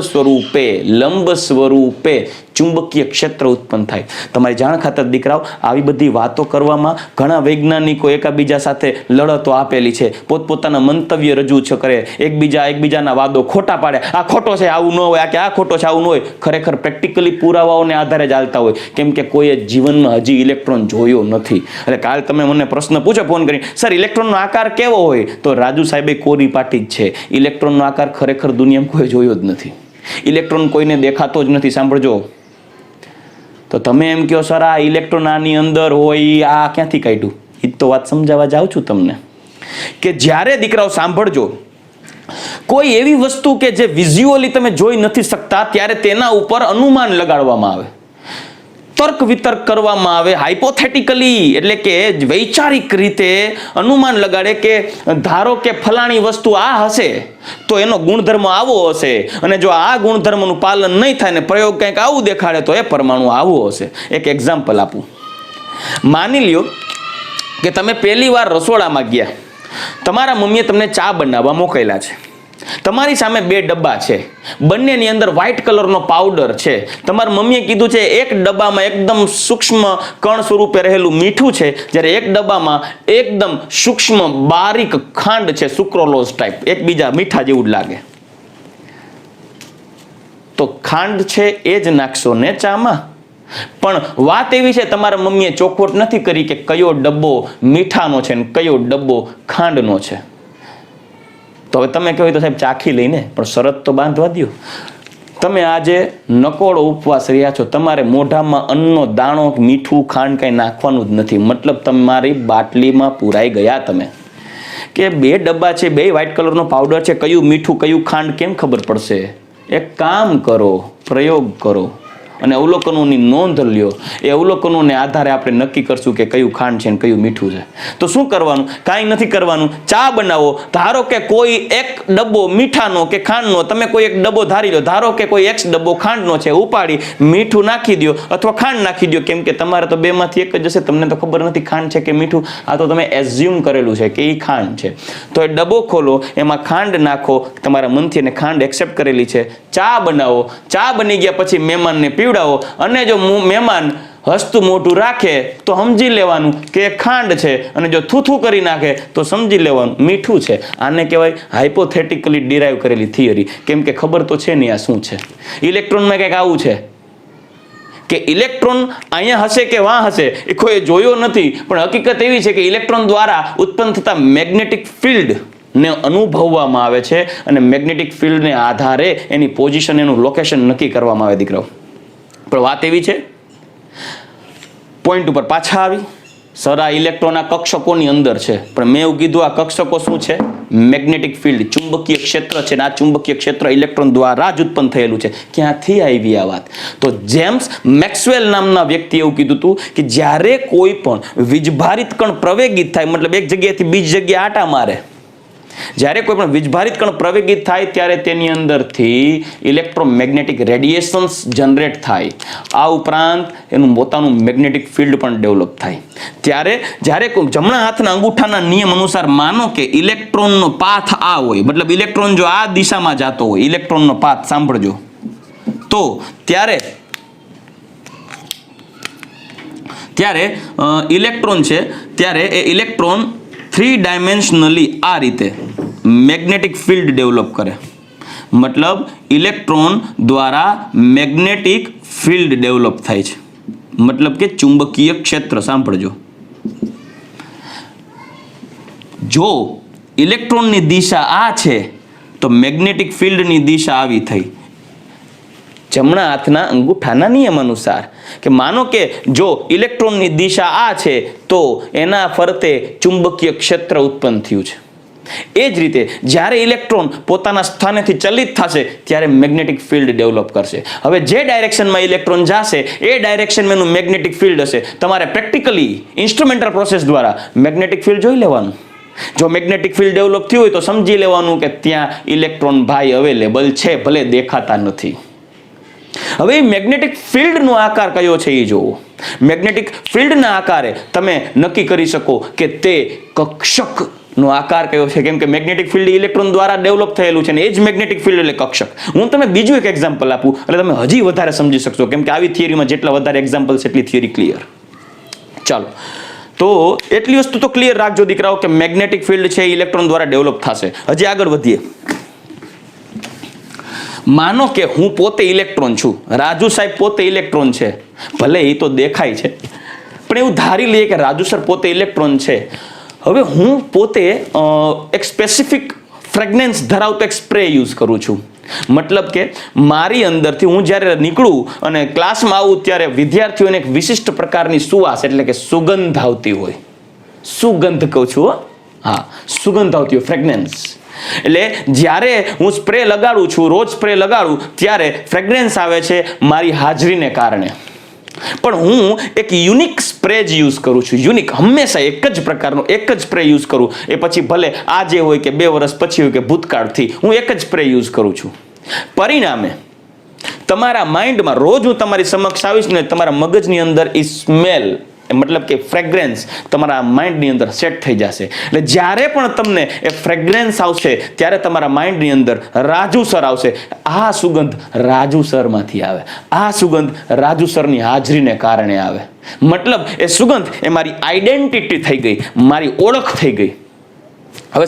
સ્વરૂપે ચુંબકીય ક્ષેત્ર ઉત્પન્ન થાય. તમારી જાણ ખાતર દીકરાઓ, આવી બધી વાતો કરવામાં ઘણા વૈજ્ઞાનિકો એકબીજા સાથે લડતો આપેલી છે, પોતપોતાના મંતવ્ય રજૂ કરે, એકબીજાના વાદો ખોટા પાડે, આ ખોટો છે આવું ન હોય, આ ખોટો છે આવું ન હોય. ખરેખર પ્રેક્ટિકલી પુરાવાઓને આધારે ચાલતા હોય, કેમ કે કોઈએ જીવનમાં હજી ઇલેક્ટ્રોન જોયો નથી. એટલે કાલ તમે મને પ્રશ્ન પૂછો ફોન કરી, સર ઇલેક્ટ્રોનનો આકાર કેવો હોય, તો રાજુ સાહેબે કોરી પાટી જ છે. ઇલેક્ટ્રોનનો આકાર ખરેખર દુનિયામાં કોઈ જોયો જ નથી. ઇલેક્ટ્રોન કોઈને દેખાતો જ નથી. સાંભળજો, તો તમે એમ કહો સર આ ઇલેક્ટ્રોન આની અંદર હોય, આ ક્યાંથી કાઢ્યું? એ તો વાત સમજાવવા જાઉં છું તમને, કે જ્યારે દીકરાઓ સાંભળજો, કોઈ એવી વસ્તુ કે જે વિઝ્યુઅલી તમે જોઈ નથી શકતા, ત્યારે તેના ઉપર અનુમાન લગાડવામાં આવે, તર્ક વિતર્ક કરવામાં આવે, હાઇપોથેટિકલી, એટલે કે વૈચારિક રીતે અનુમાન લગાડે કે ધારો કે ફલાણી વસ્તુ આ હશે તો એનો ગુણધર્મ આવો હશે, અને જો આ ગુણધર્મનું પાલન નહીં થાય ને પ્રયોગ કંઈક આવું દેખાડે તો એ પરમાણુ આવો હશે. એક એક્ઝામ્પલ આપું. માની લ્યો કે તમે પહેલી વાર રસોડામાં ગયા, તમારા મમ્મીએ તમને ચા બનાવવા મોકલ્યા છે, તમારી સામે બે ડબ્બા છે, બંનેની અંદર વ્હાઇટ કલરનો પાવડર છે. તમારા મમ્મીએ કીધું છે એક ડબ્બામાં એકદમ સૂક્ષ્મ કણ સ્વરૂપે રહેલું મીઠું છે, જ્યારે એક ડબ્બામાં એકદમ સૂક્ષ્મ બારીક ખાંડ છે, સુક્રોલોઝ ટાઈપ, એકબીજા મીઠા જેવું જ લાગે. તો ખાંડ છે એ જ નાખશો ને ચામાં. પણ વાત એવી છે, તમારા મમ્મીએ ચોખવટ નથી કરી કે કયો ડબ્બો મીઠાનો છે ને કયો ડબ્બો ખાંડનો છે. તો હવે તમે કહો તો સાહેબ ચાખી લઈને, પણ શરત તો બાંધવા દો. તમે આજે નકોડો ઉપવાસ રહ્યા છો, તમારે મોઢામાં અન્નનો દાણો, મીઠું, ખાંડ કંઈ નાખવાનું જ નથી. મતલબ તમારી બાટલીમાં પૂરાઈ ગયા તમે. કે બે ડબ્બા છે, બે વ્હાઇટ કલરનો પાવડર છે, કયું મીઠું કયું ખાંડ કેમ ખબર પડશે? એક કામ કરો, પ્રયોગ કરો અને અવલોકનોની નોંધ લ્યો. એ અવલોકનોને આધારે આપણે નક્કી કરશું કે કયું ખાંડ છે ને કયું મીઠું છે. તો શું કરવાનું? કાંઈ નથી કરવાનું. ચા બનાવો, ધારો કે કોઈ એક ડબ્બો મીઠાનો કે ખાંડનો, તમે કોઈ એક ડબ્બો ધારી લો, ધારો કે કોઈ એક ડબ્બો ખાંડનો છે, ઉપાડી મીઠું નાખી દો અથવા ખાંડ નાખી દો, કેમ કે તમારે તો બેમાંથી એક જ હશે, તમને તો ખબર નથી ખાંડ છે કે મીઠું. આ તો તમે એઝ્યુમ કરેલું છે કે એ ખાંડ છે. તો એ ડબ્બો ખોલો, એમાં ખાંડ નાખો, તમારા મનથી એને ખાંડ એક્સેપ્ટ કરેલી છે. ચા બનાવો, ચા બની ગયા પછી મહેમાનને પીવડાવો, અને જો મહેમાન હસતું મોઢું રાખે તો સમજી લેવાનું કે ખાંડ છે, અને જો થૂથું કરી નાખે તો સમજી લેવાનું મીઠું છે. આને કહેવાય હાઇપોથેટિકલી ડિરાઈવ કરેલી થિયરી, કેમ કે ખબર તો છે નહીં આ શું છે. ઇલેક્ટ્રોનમાં કંઈક આવું છે કે ઇલેક્ટ્રોન અહીંયા હશે કે વાં હશે એ કોઈ જોયો નથી, પણ હકીકત એવી છે કે ઇલેક્ટ્રોન દ્વારા ઉત્પન્ન થતા મેગ્નેટિક ફિલ્ડ ને અનુભવવામાં આવે છે, અને મેગ્નેટિક ફિલ્ડને આધારે એની પોઝિશન, એનું લોકેશન નક્કી કરવામાં આવે દીકરાઓ. પણ વાત એવી છે, પોઈન્ટ ઉપર પાછા આવી, સર આ ઇલેક્ટ્રોન આ કક્ષકોની અંદર છે, પણ મેં એવું કીધું આ કક્ષકો શું છે? મેગ્નેટિક ફિલ્ડ, ચુંબકીય ક્ષેત્ર છે, અને આ ચુંબકીય ક્ષેત્ર ઇલેક્ટ્રોન દ્વારા જ ઉત્પન્ન થયેલું છે. ક્યાંથી આવી આ વાત? તો જેમ્સ મેક્સવેલ નામના વ્યક્તિએ એવું કીધું હતું કે જ્યારે કોઈ પણ વીજભારિત કણ પ્રવેગિત થાય, મતલબ એક જગ્યાએથી બીજી જગ્યાએ આટા મારે, જ્યારે કોઈ પણ વીજભારિત કણ પ્રવેગિત થાય ત્યારે તેની અંદરથી ઇલેક્ટ્રોમેગ્નેટિક રેડિયેશન્સ જનરેટ થાય. આ ઉપરાંત એનું પોતાનું મેગ્નેટિક ફિલ્ડ પણ ડેવલપ થાય. ત્યારે જ્યારે જમણા હાથના અંગૂઠાના નિયમ અનુસાર માનો કે ઇલેક્ટ્રોનનો પાથ આ હોય, મતલબ ઇલેક્ટ્રોન જો આ દિશામાં જતો હોય, ઇલેક્ટ્રોનનો પાથ સાંભળજો, તો ત્યારે ઇલેક્ટ્રોન છે, ત્યારે એ ઇલેક્ટ્રોન 3 ડાયમેન્શનલી આ રીતે મેગ્નેટિક ફિલ્ડ ડેવલપ કરે. મતલબ ઇલેક્ટ્રોન દ્વારા મેગ્નેટિક ફિલ્ડ ડેવલપ થાય છે, મતલબ કે ચુંબકીય ક્ષેત્ર. સાંભળજો, જો ઇલેક્ટ્રોનની દિશા આ છે તો મેગ્નેટિક ફિલ્ડની દિશા આવી થઈ, જમણા હાથના અંગૂઠાના નિયમ અનુસાર. કે માનો કે જો ઇલેક્ટ્રોનની દિશા આ છે તો એના ફરતે ચુંબકીય ક્ષેત્ર ઉત્પન્ન થયું છે. એ જ રીતે જ્યારે ઇલેક્ટ્રોન પોતાના સ્થાનેથી ચલિત થશે ત્યારે મેગ્નેટિક ફિલ્ડ ડેવલપ કરશે. હવે જે ડાયરેક્શનમાં ઇલેક્ટ્રોન જશે એ ડાયરેક્શનમાં એનું મેગ્નેટિક ફિલ્ડ હશે. તમારે પ્રેક્ટિકલી ઇન્સ્ટ્રુમેન્ટલ પ્રોસેસ દ્વારા મેગ્નેટિક ફિલ્ડ જોઈ લેવાનું. જો મેગ્નેટિક ફિલ્ડ ડેવલપ થયું હોય તો સમજી લેવાનું કે ત્યાં ઇલેક્ટ્રોન ભાઈ અવેલેબલ છે, ભલે દેખાતા નથી. હવે મેગ્નેટિક ફિલ્ડનો આકાર કયો છે એ જોવો. મેગ્નેટિક ફિલ્ડના આકારે તમે નક્કી કરી શકો કે તે કક્ષક નો આકાર કયો છે? કેમ કે મેગ્નેટિક ફિલ્ડ ઇલેક્ટ્રોન દ્વારા ડેવલપ થયેલું છે, ને એ જ મેગ્નેટિક ફિલ્ડ એટલે કક્ષક. હું તમને બીજું એક એક્ઝામ્પલ આપું એટલે તમે હજી વધારે સમજી શકશો, કેમ કે આવી થિયરીમાં જેટલા વધારે એક્ઝામ્પલ છે એટલી થિયરી ક્લિયર. ચાલો, તો એટલી વસ્તુ તો ક્લિયર રાખજો દીકરાઓ કે મેગ્નેટિક ફિલ્ડ છે ઇલેક્ટ્રોન દ્વારા ડેવલપ થશે. હજી આગળ વધીએ. માનો કે હું પોતે ઇલેક્ટ્રોન છું, રાજુ સાહેબ પોતે ઇલેક્ટ્રોન છે, ભલે એ તો દેખાય છે, પણ એવું ધારી લઈએ કે રાજુ સર પોતે ઇલેક્ટ્રોન છે. હવે હું પોતે એક સ્પેસિફિક ફ્રેગ્રન્સ ધરાવતો એક સ્પ્રે યુઝ કરું છું. મતલબ કે મારી અંદરથી હું જ્યારે નીકળું અને ક્લાસમાં આવું ત્યારે વિદ્યાર્થીઓને એક વિશિષ્ટ પ્રકારની સુવાસ એટલે કે સુગંધ આવતી હોય. સુગંધ કહું છું, હા, સુગંધ આવતી હોય, ફ્રેગ્રન્સ. એટલે જ્યારે હું સ્પ્રે લગાડું છું, રોજ સ્પ્રે લગાડું ત્યારે ફ્રેગ્રન્સ આવે છે મારી હાજરીને કારણે. પણ હું એક યુનિક સ્પ્રે જ યુઝ કરું છું. યુનિક, હંમેશા એક જ પ્રકારનો એક જ સ્પ્રે યુઝ કરું. એ પછી ભલે આજે હોય કે 2 વર્ષ પછી હોય કે ભૂતકાળથી, હું એક જ સ્પ્રે યુઝ કરું છું. પરિણામે તમારા માઇન્ડમાં રોજ હું તમારી સમક્ષ આવીશ ને તમારા મગજની અંદર એ સ્મેલ મતલબ કે ફ્રેગ્રન્સ તમારા માઇન્ડની અંદર સેટ થઈ જશે. એટલે જ્યારે પણ તમને એ ફ્રેગ્રન્સ આવશે ત્યારે તમારા માઇન્ડની અંદર રાજુ સર આવશે. આ સુગંધ રાજુ સરમાંથી આવે, આ સુગંધ રાજુ સરની હાજરીને કારણે આવે. મતલબ એ સુગંધ એ મારી આઈડેન્ટિટી થઈ ગઈ, મારી ઓળખ થઈ ગઈ. હવે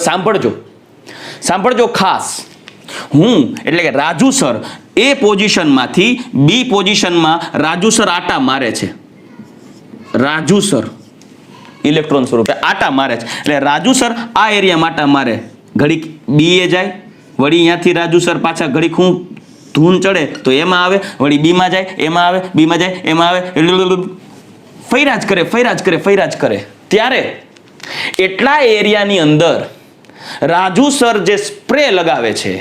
સાંભળજો ખાસ. હું એટલે કે રાજુ સર એ પોઝિશનમાંથી બી પોઝિશનમાં રાજુ સર આટા મારે છે. રાજુ સર ઇલેક્ટ્રોન સ્વરૂપે આટા મારે છે. એટલે રાજુ સર આ એરિયામાં આટા મારે, ઘડીક બી એ જાય, વળી અહીંયાથી રાજુ સર પાછા ઘડીક હું ધૂન ચડે તો એમાં આવે, વળી બીમાં જાય એમાં આવે, બીમાં જાય એમાં આવે, ફૈરાજ કરે. ત્યારે એટલા એરિયાની અંદર રાજુ સર જે સ્પ્રે લગાવે છે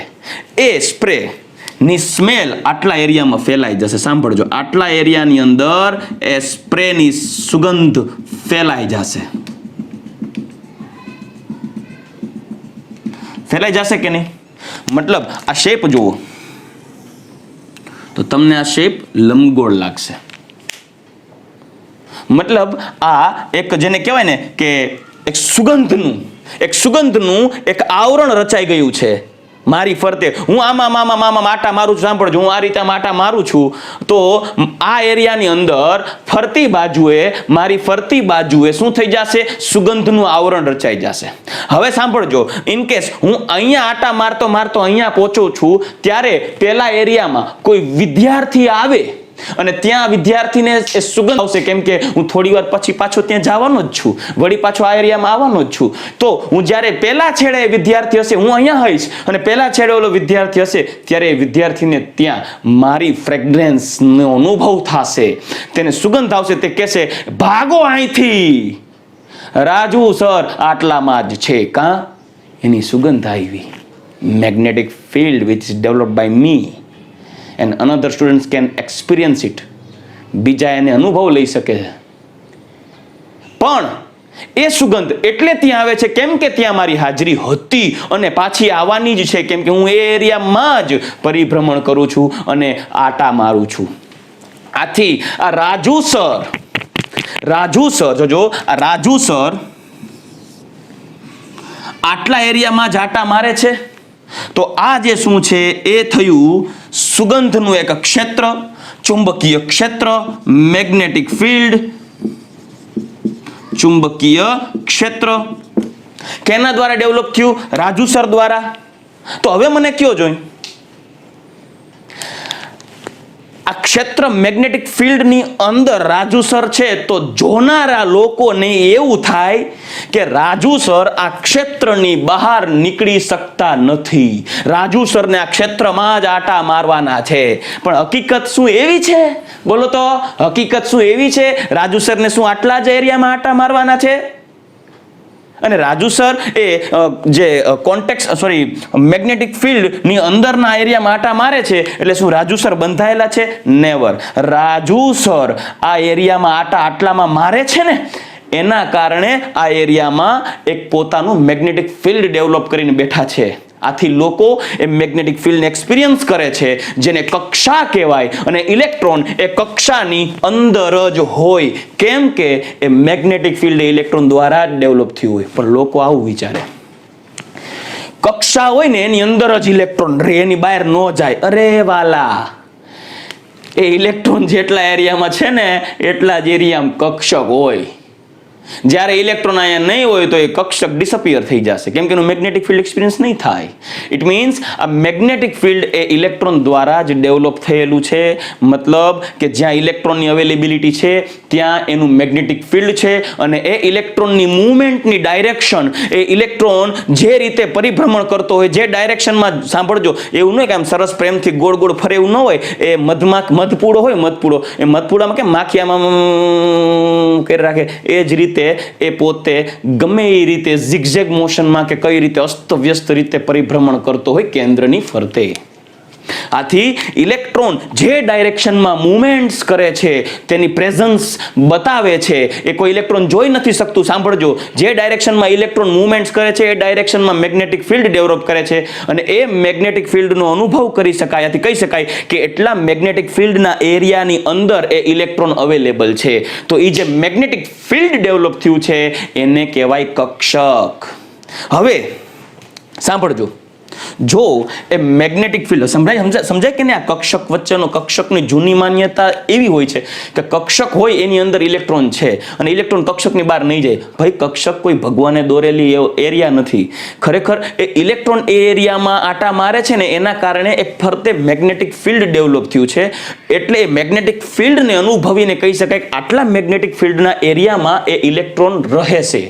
એ સ્પ્રે ની સ્મેલ આટલા એરિયામાં ફેલાઈ જશે. સાંભળજો, આટલા એરિયાની અંદર એ સ્પ્રેની સુગંધ ફેલાઈ જશે. ફેલાઈ જશે કે નહીં? મતલબ આ શેપ જુઓ તો તમને આ શેપ લંબગોળ લાગશે. મતલબ આ એક જેને કહેવાય ને કે એક સુગંધનું એક આવરણ રચાઈ ગયું છે મારી ફરતે. હું આમાં આટા મારું છું. સાંભળજો, હું આ રીતે આટા મારું છું તો આ એરિયાની અંદર મારી ફરતી બાજુએ શું થઈ જશે? સુગંધનું આવરણ રચાઈ જશે. હવે સાંભળજો, ઇન કેસ હું અહીંયા આટા મારતો અહીંયા પહોંચું છું ત્યારે પેલા એરિયામાં કોઈ વિદ્યાર્થી આવે અને ત્યાં વિદ્યાર્થીને એ સુગંધ આવશે, કેમ કે હું થોડી વાર પછી પાછો ત્યાં જવાનો જ છું, વળી પાછો આ એરિયામાં આવવાનો જ છું. તો હું જ્યારે પહેલા છેડે વિદ્યાર્થી હશે, હું અહીંયા હઈશ અને પહેલા છેડે ઓલો વિદ્યાર્થી હશે ત્યારે વિદ્યાર્થીને ત્યાં મારી ફ્રેગ્રન્સનો અનુભવ થશે, તેને સુગંધ આવશે. તે કહેશે, ભાગો અહીંથી, રાજુ સર આટલામાં જ છે. કાં? એની સુગંધ આવી. Magnetic field which is developed by me and another students can experience it. બીજા એને અનુભવ લઈ શકે છે. પણ એ સુગંધ એટલે ત્યાં આવે છે કેમ કે ત્યાં મારી હાજરી હતી અને પાછી આવવાની જ છે, કેમ કે હું એ એરિયામાં જ પરિભ્રમણ કરું છું અને આટા મારું છું. આથી આ રાજુ સર જોજો, આ રાજુ સર આટલા એરિયામાં જ આટા મારે છે. તો આ જે શું છે એ થયું સુગંધનું એક ક્ષેત્ર, ચુંબકીય ક્ષેત્ર, મેગ્નેટિક ફિલ્ડ, ચુંબકીય ક્ષેત્ર. કેના દ્વારા ડેવલપ થયું? રાજુ સર દ્વારા. તો હવે મને કયો જોઈ, આ ક્ષેત્ર મેગ્નેટિક ફિલ્ડની અંદર રાજુ સર છે તો જોનારા લોકોને એવું થાય કે રાજુ સર આ ક્ષેત્રની બહાર નીકળી શકતા નથી, રાજુ સરને આ ક્ષેત્રમાં જ આટા મારવાના છે. પણ હકીકત શું એવી છે? બોલો તો, હકીકત શું એવી છે? રાજુ સરને શું આટલા જ એરિયામાં આટા મારવાના છે? અને રાજુ સર એ જે મેગ્નેટિક ફિલ્ડ ની અંદરના એરિયામાં આટા મારે છે એટલે શું રાજુ સર બંધાયેલા છે? નેવર. રાજુ સર આ એરિયામાં આટા આટલામાં મારે છે ને એના કારણે આ એરિયામાં એક પોતાનું મેગ્નેટિક ફિલ્ડ ડેવલપ કરીને બેઠા છે. આથી લોકો એ મેગ્નેટિક ફિલ્ડને એક્સપિરિયન્સ કરે છે, જેને કક્ષા કહેવાય. અને ઇલેક્ટ્રોન એ કક્ષાની અંદર જ હોય, કેમ કે એ મેગ્નેટિક ફિલ્ડ ઇલેક્ટ્રોન દ્વારા જ ડેવલપ થયું હોય. પણ લોકો આવું વિચારે. કક્ષા હોય ને એની અંદર જ ઇલેક્ટ્રોન રહે, એની બહાર ન જાય. અરે વાલા, એ ઇલેક્ટ્રોન જેટલા એરિયામાં છે ને એટલા જ એરિયામાં કક્ષક હોય. જ્યારે ઇલેક્ટ્રોન અહીંયા નહીં હોય તો એ કક્ષક ડિસઅપિયર થઈ જશે, કેમ કે એનું મેગ્નેટિક ફિલ્ડ એક્સપિરિયન્સ નહીં થાય. ઇટ મીન્સ આ મેગ્નેટિક ફિલ્ડ એ ઇલેક્ટ્રોન દ્વારા જ ડેવલપ થયેલું છે. મતલબ કે જ્યાં ઇલેક્ટ્રોનની અવેલેબિલિટી છે ત્યાં એનું મેગ્નેટિક ફિલ્ડ છે, અને એ ઇલેક્ટ્રોનની મૂવમેન્ટની ડાયરેક્શન, એ ઇલેક્ટ્રોન જે રીતે પરિભ્રમણ કરતો હોય, જે ડાયરેક્શનમાં, સાંભળજો, એવું નહીં કે આમ સરસ પ્રેમથી ગોળ ગોળ ફરે, એવું ન હોય. એ મધપૂડો હોય, મધપૂડો, એ મધપૂડામાં કે માખિયામાં કરી રાખે, એ જ રીતે એ પોતે ગમે એ રીતે ઝિગઝેગ મોશનમાં કે કઈ રીતે અસ્તવ્યસ્ત રીતે પરિભ્રમણ કરતો હોય કેન્દ્રની ફરતે. આથી ઇલેક્ટ્રોન જે ડાયરેક્શનમાં મૂવમેન્ટ્સ કરે છે તેની પ્રેઝન્સ બતાવે છે. એ કોઈ ઇલેક્ટ્રોન જોઈ નથી શકતું. સાંભળજો, જે ડાયરેક્શનમાં ઇલેક્ટ્રોન મૂવમેન્ટ્સ કરે છે એ ડાયરેક્શનમાં મેગ્નેટિક ફિલ્ડ ડેવલપ કરે છે, અને એ મેગ્નેટિક ફિલ્ડનો અનુભવ કરી શકાય. આથી કહી શકાય કે એટલા મેગ્નેટિક ફિલ્ડના એરિયાની અંદર એ ઇલેક્ટ્રોન અવેલેબલ છે. તો એ જે મેગ્નેટિક ફિલ્ડ ડેવલપ થયું છે એને કહેવાય કક્ષક. હવે સાંભળજો, જો એ મેગ્નેટિક ફિલ્ડ સમજાય કે ને, આ કક્ષક વચ્ચેનો કક્ષકની જૂની માન્યતા એવી હોય છે કે કક્ષક હોય એની અંદર ઇલેક્ટ્રોન છે અને ઇલેક્ટ્રોન કક્ષકની બહાર નહીં જાય. ભાઈ, કક્ષક કોઈ ભગવાને દોરેલી એરિયા નથી. ખરેખર એ ઇલેક્ટ્રોન એ એરિયામાં આટા મારે છે ને એના કારણે એક ફરતે મેગ્નેટિક ફિલ્ડ ડેવલપ થયું છે. એટલે એ મેગ્નેટિક ફિલ્ડને અનુભવીને કહી શકાય કે આટલા મેગ્નેટિક ફિલ્ડના એરિયામાં એ ઇલેક્ટ્રોન રહે છે.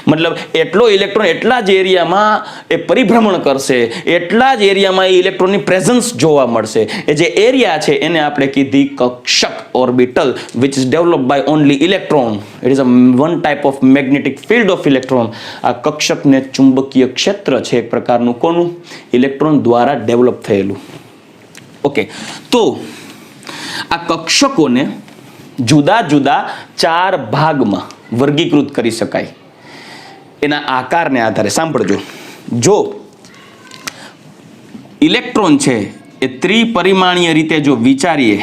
મતલબ એટલો ઇલેક્ટ્રોન એટલા જ એરિયામાં એ પરિભ્રમણ કરશે, એટલા જ એરિયામાં એ ઇલેક્ટ્રોનની પ્રેઝન્સ જોવા મળશે. એ જે એરિયા છે એને આપણે કીધી કક્ષક, orbital, which is developed by only electron. It is a one type of magnetic field of electron. આ કક્ષકને ચુંબકીય ક્ષેત્ર છે એક પ્રકારનું, કોનું? ઇલેક્ટ્રોન દ્વારા ડેવલપ થયેલું. ઓકે, તો આ કક્ષકોને જુદા જુદા 4 ભાગમાં વર્ગીકૃત કરી શકાય એના આકારને આધારે. સાંભળજો, જો ઇલેક્ટ્રોન છે એ ત્રિપરિમાણીય રીતે જો વિચારીએ,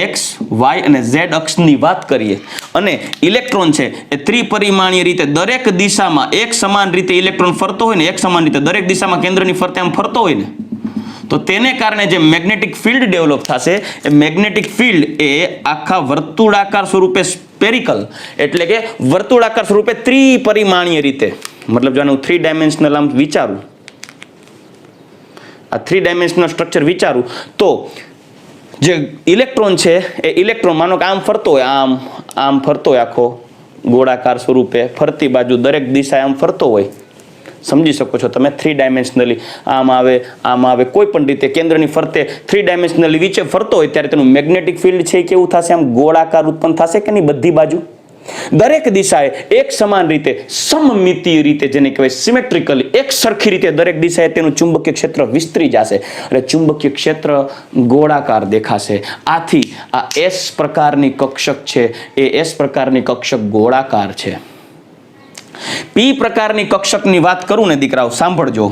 એક્સ, વાય અને ઝેડ અક્ષની વાત કરીએ, અને ઇલેક્ટ્રોન છે એ ત્રિપરિમાણીય રીતે દરેક દિશામાં એક સમાન રીતે ઇલેક્ટ્રોન ફરતો હોય ને, એક સમાન રીતે દરેક દિશામાં કેન્દ્રની ફરતે આમ ફરતો હોય ને, તો તેને કારણે જે મેગ્નેટિક ફિલ્ડ ડેવલપ થશે, એ મેગ્નેટિક ફિલ્ડ એ આખા વર્તુળાકાર સ્વરૂપે, સ્પેરિકલ એટલે કે વર્તુળાકાર સ્વરૂપે ત્રિપરિમાણીય રીતે, મતલબ જો આનું 3 ડાયમેન્શનલ આમ વિચારું, આ 3 ડાયમેન્શનલ સ્ટ્રક્ચર વિચારું, તો જે ઇલેક્ટ્રોન છે એ ઇલેક્ટ્રોન માનો કે આમ ફરતો હોય, આમ ફરતો હોય, આખો ગોળાકાર સ્વરૂપે ફરતી બાજુ દરેક દિશાએ આમ ફરતો હોય. સમજી શકો છો તમે, 3 ડાયમેન્શનલી આમ આવે, કોઈ પણ રીતે કેન્દ્રની ફરતે 3 ડાયમેન્શનલી વિચે ફરતો હોય ત્યારે તેનું મેગ્નેટિક ફિલ્ડ છે કેવું થશે? આમ ગોળાકાર ઉત્પન્ન થશે કે નહીં? બધી બાજુ દરેક દિશાએ એક સમાન રીતે, સમમિતીય રીતે, જેને કહેવાય સિમેટ્રિકલી, એક સરખી રીતે દરેક દિશાએ તેનું ચુંબકીય ક્ષેત્ર વિસ્તરી જશે એટલે ચુંબકીય ક્ષેત્ર ગોળાકાર દેખાશે. આથી આ એસ પ્રકારની કક્ષક છે એ એસ પ્રકારની કક્ષક ગોળાકાર છે. પી પ્રકારની કક્ષકની વાત કરું ને દીકરાઓ, સાંભળજો,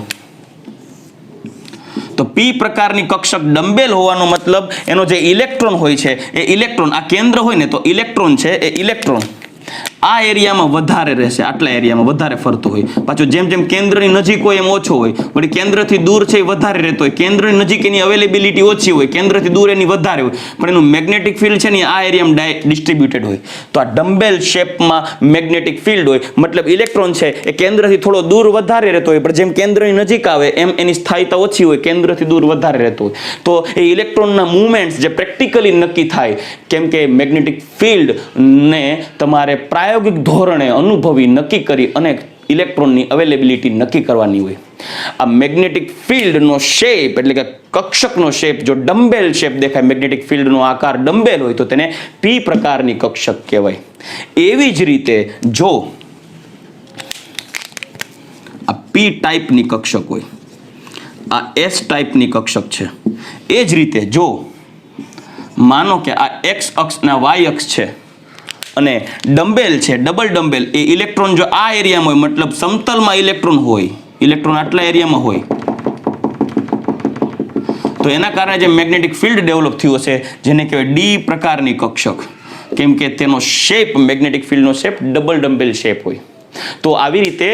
તો પી પ્રકારની કક્ષક ડમ્બેલ હોવાનો મતલબ એનો જે ઇલેક્ટ્રોન હોય છે એ ઇલેક્ટ્રોન, આ કેન્દ્ર હોય ને તો ઇલેક્ટ્રોન છે એ ઇલેક્ટ્રોન આ એરિયામાં વધારે રહેશે, આટલા એરિયામાં વધારે ફરતો હોય. પાછું જેમ જેમ કેન્દ્રની નજીક હોય એમ ઓછો હોય, વળી કેન્દ્રથી દૂર છે એ વધારે રહેતો હોય, કેન્દ્રની નજીક એની અવેલેબિલિટી ઓછી હોય, કેન્દ્રથી દૂર એની વધારે હોય, પણ એનું મેગ્નેટિક ફિલ્ડ છે ને આ એરિયામાં ડિસ્ટ્રીબ્યુટેડ હોય. તો આ ડમ્બેલ શેપમાં મેગ્નેટિક ફિલ્ડ હોય, મતલબ ઇલેક્ટ્રોન છે એ કેન્દ્રથી થોડો દૂર વધારે રહેતો હોય, પણ જેમ કેન્દ્રની નજીક આવે એમ એની સ્થાયીતા ઓછી હોય, કેન્દ્રથી દૂર વધારે રહેતો હોય. તો એ ઇલેક્ટ્રોનના મૂવમેન્ટ્સ જે પ્રેક્ટિકલી નક્કી થાય, કેમ કે મેગ્નેટિક ફિલ્ડને તમારે પ્રાયોગિક ધોરણે અનુભવી નક્કી કરી અને ઇલેક્ટ્રોનની અવેલેબિલિટી નક્કી કરવાની હોય. આ મેગ્નેટિક ફિલ્ડનો શેપ એટલે કે કક્ષકનો શેપ જો ડમ્બેલ શેપ દેખાય, મેગ્નેટિક ફિલ્ડનો આકાર ડમ્બેલ હોય તો તેને પી પ્રકારની કક્ષક કહેવાય. એવી જ રીતે જો આ પી ટાઈપની કક્ષક હોય, આ એસ ટાઈપની કક્ષક છે, એ જ રીતે જો માનો કે આ એક્સ અક્ષ ના વાય અક્ષ છે અને ડમ્બેલ છે, ડબલ ડમ્બેલ, એ ઇલેક્ટ્રોન જો આ એરિયામાં હોય, મતલબ સમતલમાં ઇલેક્ટ્રોન હોય, ઇલેક્ટ્રોન આટલા એરિયામાં હોય, તો એના કારણે જે મેગ્નેટિક ફિલ્ડ ડેવલપ થયું હશે જેને કહેવાય ડી પ્રકારની કક્ષક, કેમ કે તેનો શેપ, મેગ્નેટિક ફિલ્ડનો શેપ ડબલ ડમ્બેલ શેપ હોય. તો આવી રીતે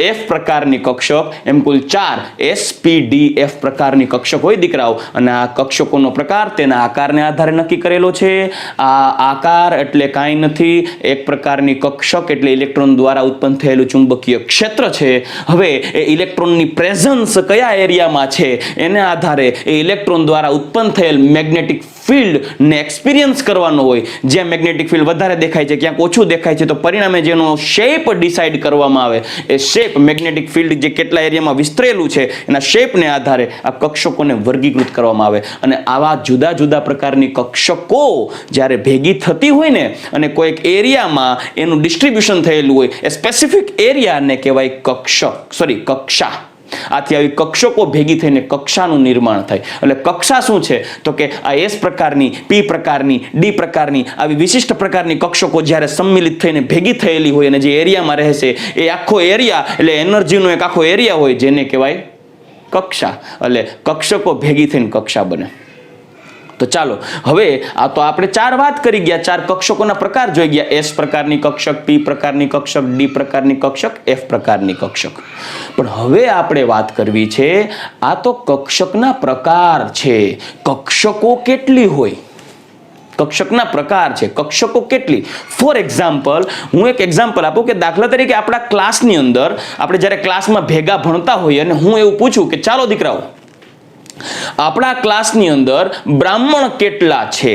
F પ્રકારની કક્ષક એમ કુલ 4 SPDF પ્રકારની કક્ષક હોય દીકરાઓ, અને આ કક્ષકોનો પ્રકાર તેના આકારને આધારે નક્કી કરેલો છે. આ આકાર એટલે કાંઈ નથી, એક પ્રકારની કક્ષક એટલે ઇલેક્ટ્રોન દ્વારા ઉત્પન્ન થયેલું ચુંબકીય ક્ષેત્ર છે. હવે એ ઇલેક્ટ્રોનની પ્રેઝન્સ કયા એરિયામાં છે એને આધારે એ ઇલેક્ટ્રોન દ્વારા ઉત્પન્ન થયેલ મેગ્નેટિક ફિલ્ડ ને એક્સપિરિયન્સ કરવાનો હોય. જ્યાં મેગ્નેટિક ફિલ્ડ વધારે દેખાય છે, ક્યાંક ઓછું દેખાય છે, તો પરિણામે જેનો શેપ ડિસાઇડ કરવામાં આવે, એ શેપ મેગ્નેટિક ફિલ્ડ જે કેટલા એરિયામાં વિસ્તરેલું છે એના શેપને આધારે આ કક્ષકોને વર્ગીકૃત કરવામાં આવે. અને આવા જુદા જુદા પ્રકારની કક્ષકો જ્યારે ભેગી થતી હોય ને અને કોઈક એરિયામાં એનું ડિસ્ટ્રીબ્યુશન થયેલું હોય, એ સ્પેસિફિક એરિયાને કહેવાય કક્ષા. આથી આવી કક્ષકો ભેગી થઈને કક્ષાનું નિર્માણ થાય. એટલે કક્ષા શું છે તો કે આ S પ્રકારની, P પ્રકારની, D પ્રકારની આવી વિશિષ્ટ પ્રકારની કક્ષકો જ્યારે સંમિલિત થઈને ભેગી થયેલી હોય અને જે એરિયામાં રહેશે એ આખો એરિયા એટલે એનર્જીનો એક આખો એરિયા હોય જેને કહેવાય કક્ષા. એટલે કક્ષકો ભેગી થઈને કક્ષા બને. તો ચાલો હવે આ તો આપણે 4 વાત કરી ગયા, 4 કક્ષકોના પ્રકાર જોઈ ગયા. S પ્રકારની કક્ષક, P પ્રકારની કક્ષક, D પ્રકારની કક્ષક, F પ્રકારની કક્ષક. પણ હવે આપણે વાત કરવી છે, આ તો કક્ષકના પ્રકાર છે. કક્ષકો કેટલી હોય? કક્ષકના પ્રકાર છે, કક્ષકો કેટલી? ફોર એક્ઝામ્પલ હું એક એક્ઝામ્પલ આપું કે દાખલા તરીકે આપણા ક્લાસની અંદર આપણે જ્યારે ક્લાસમાં ભેગા ભણતા હોઈએ અને હું એવું પૂછું કે ચાલો દીકરાઓ આપણા ક્લાસની અંદર બ્રાહ્મણ કેટલા છે,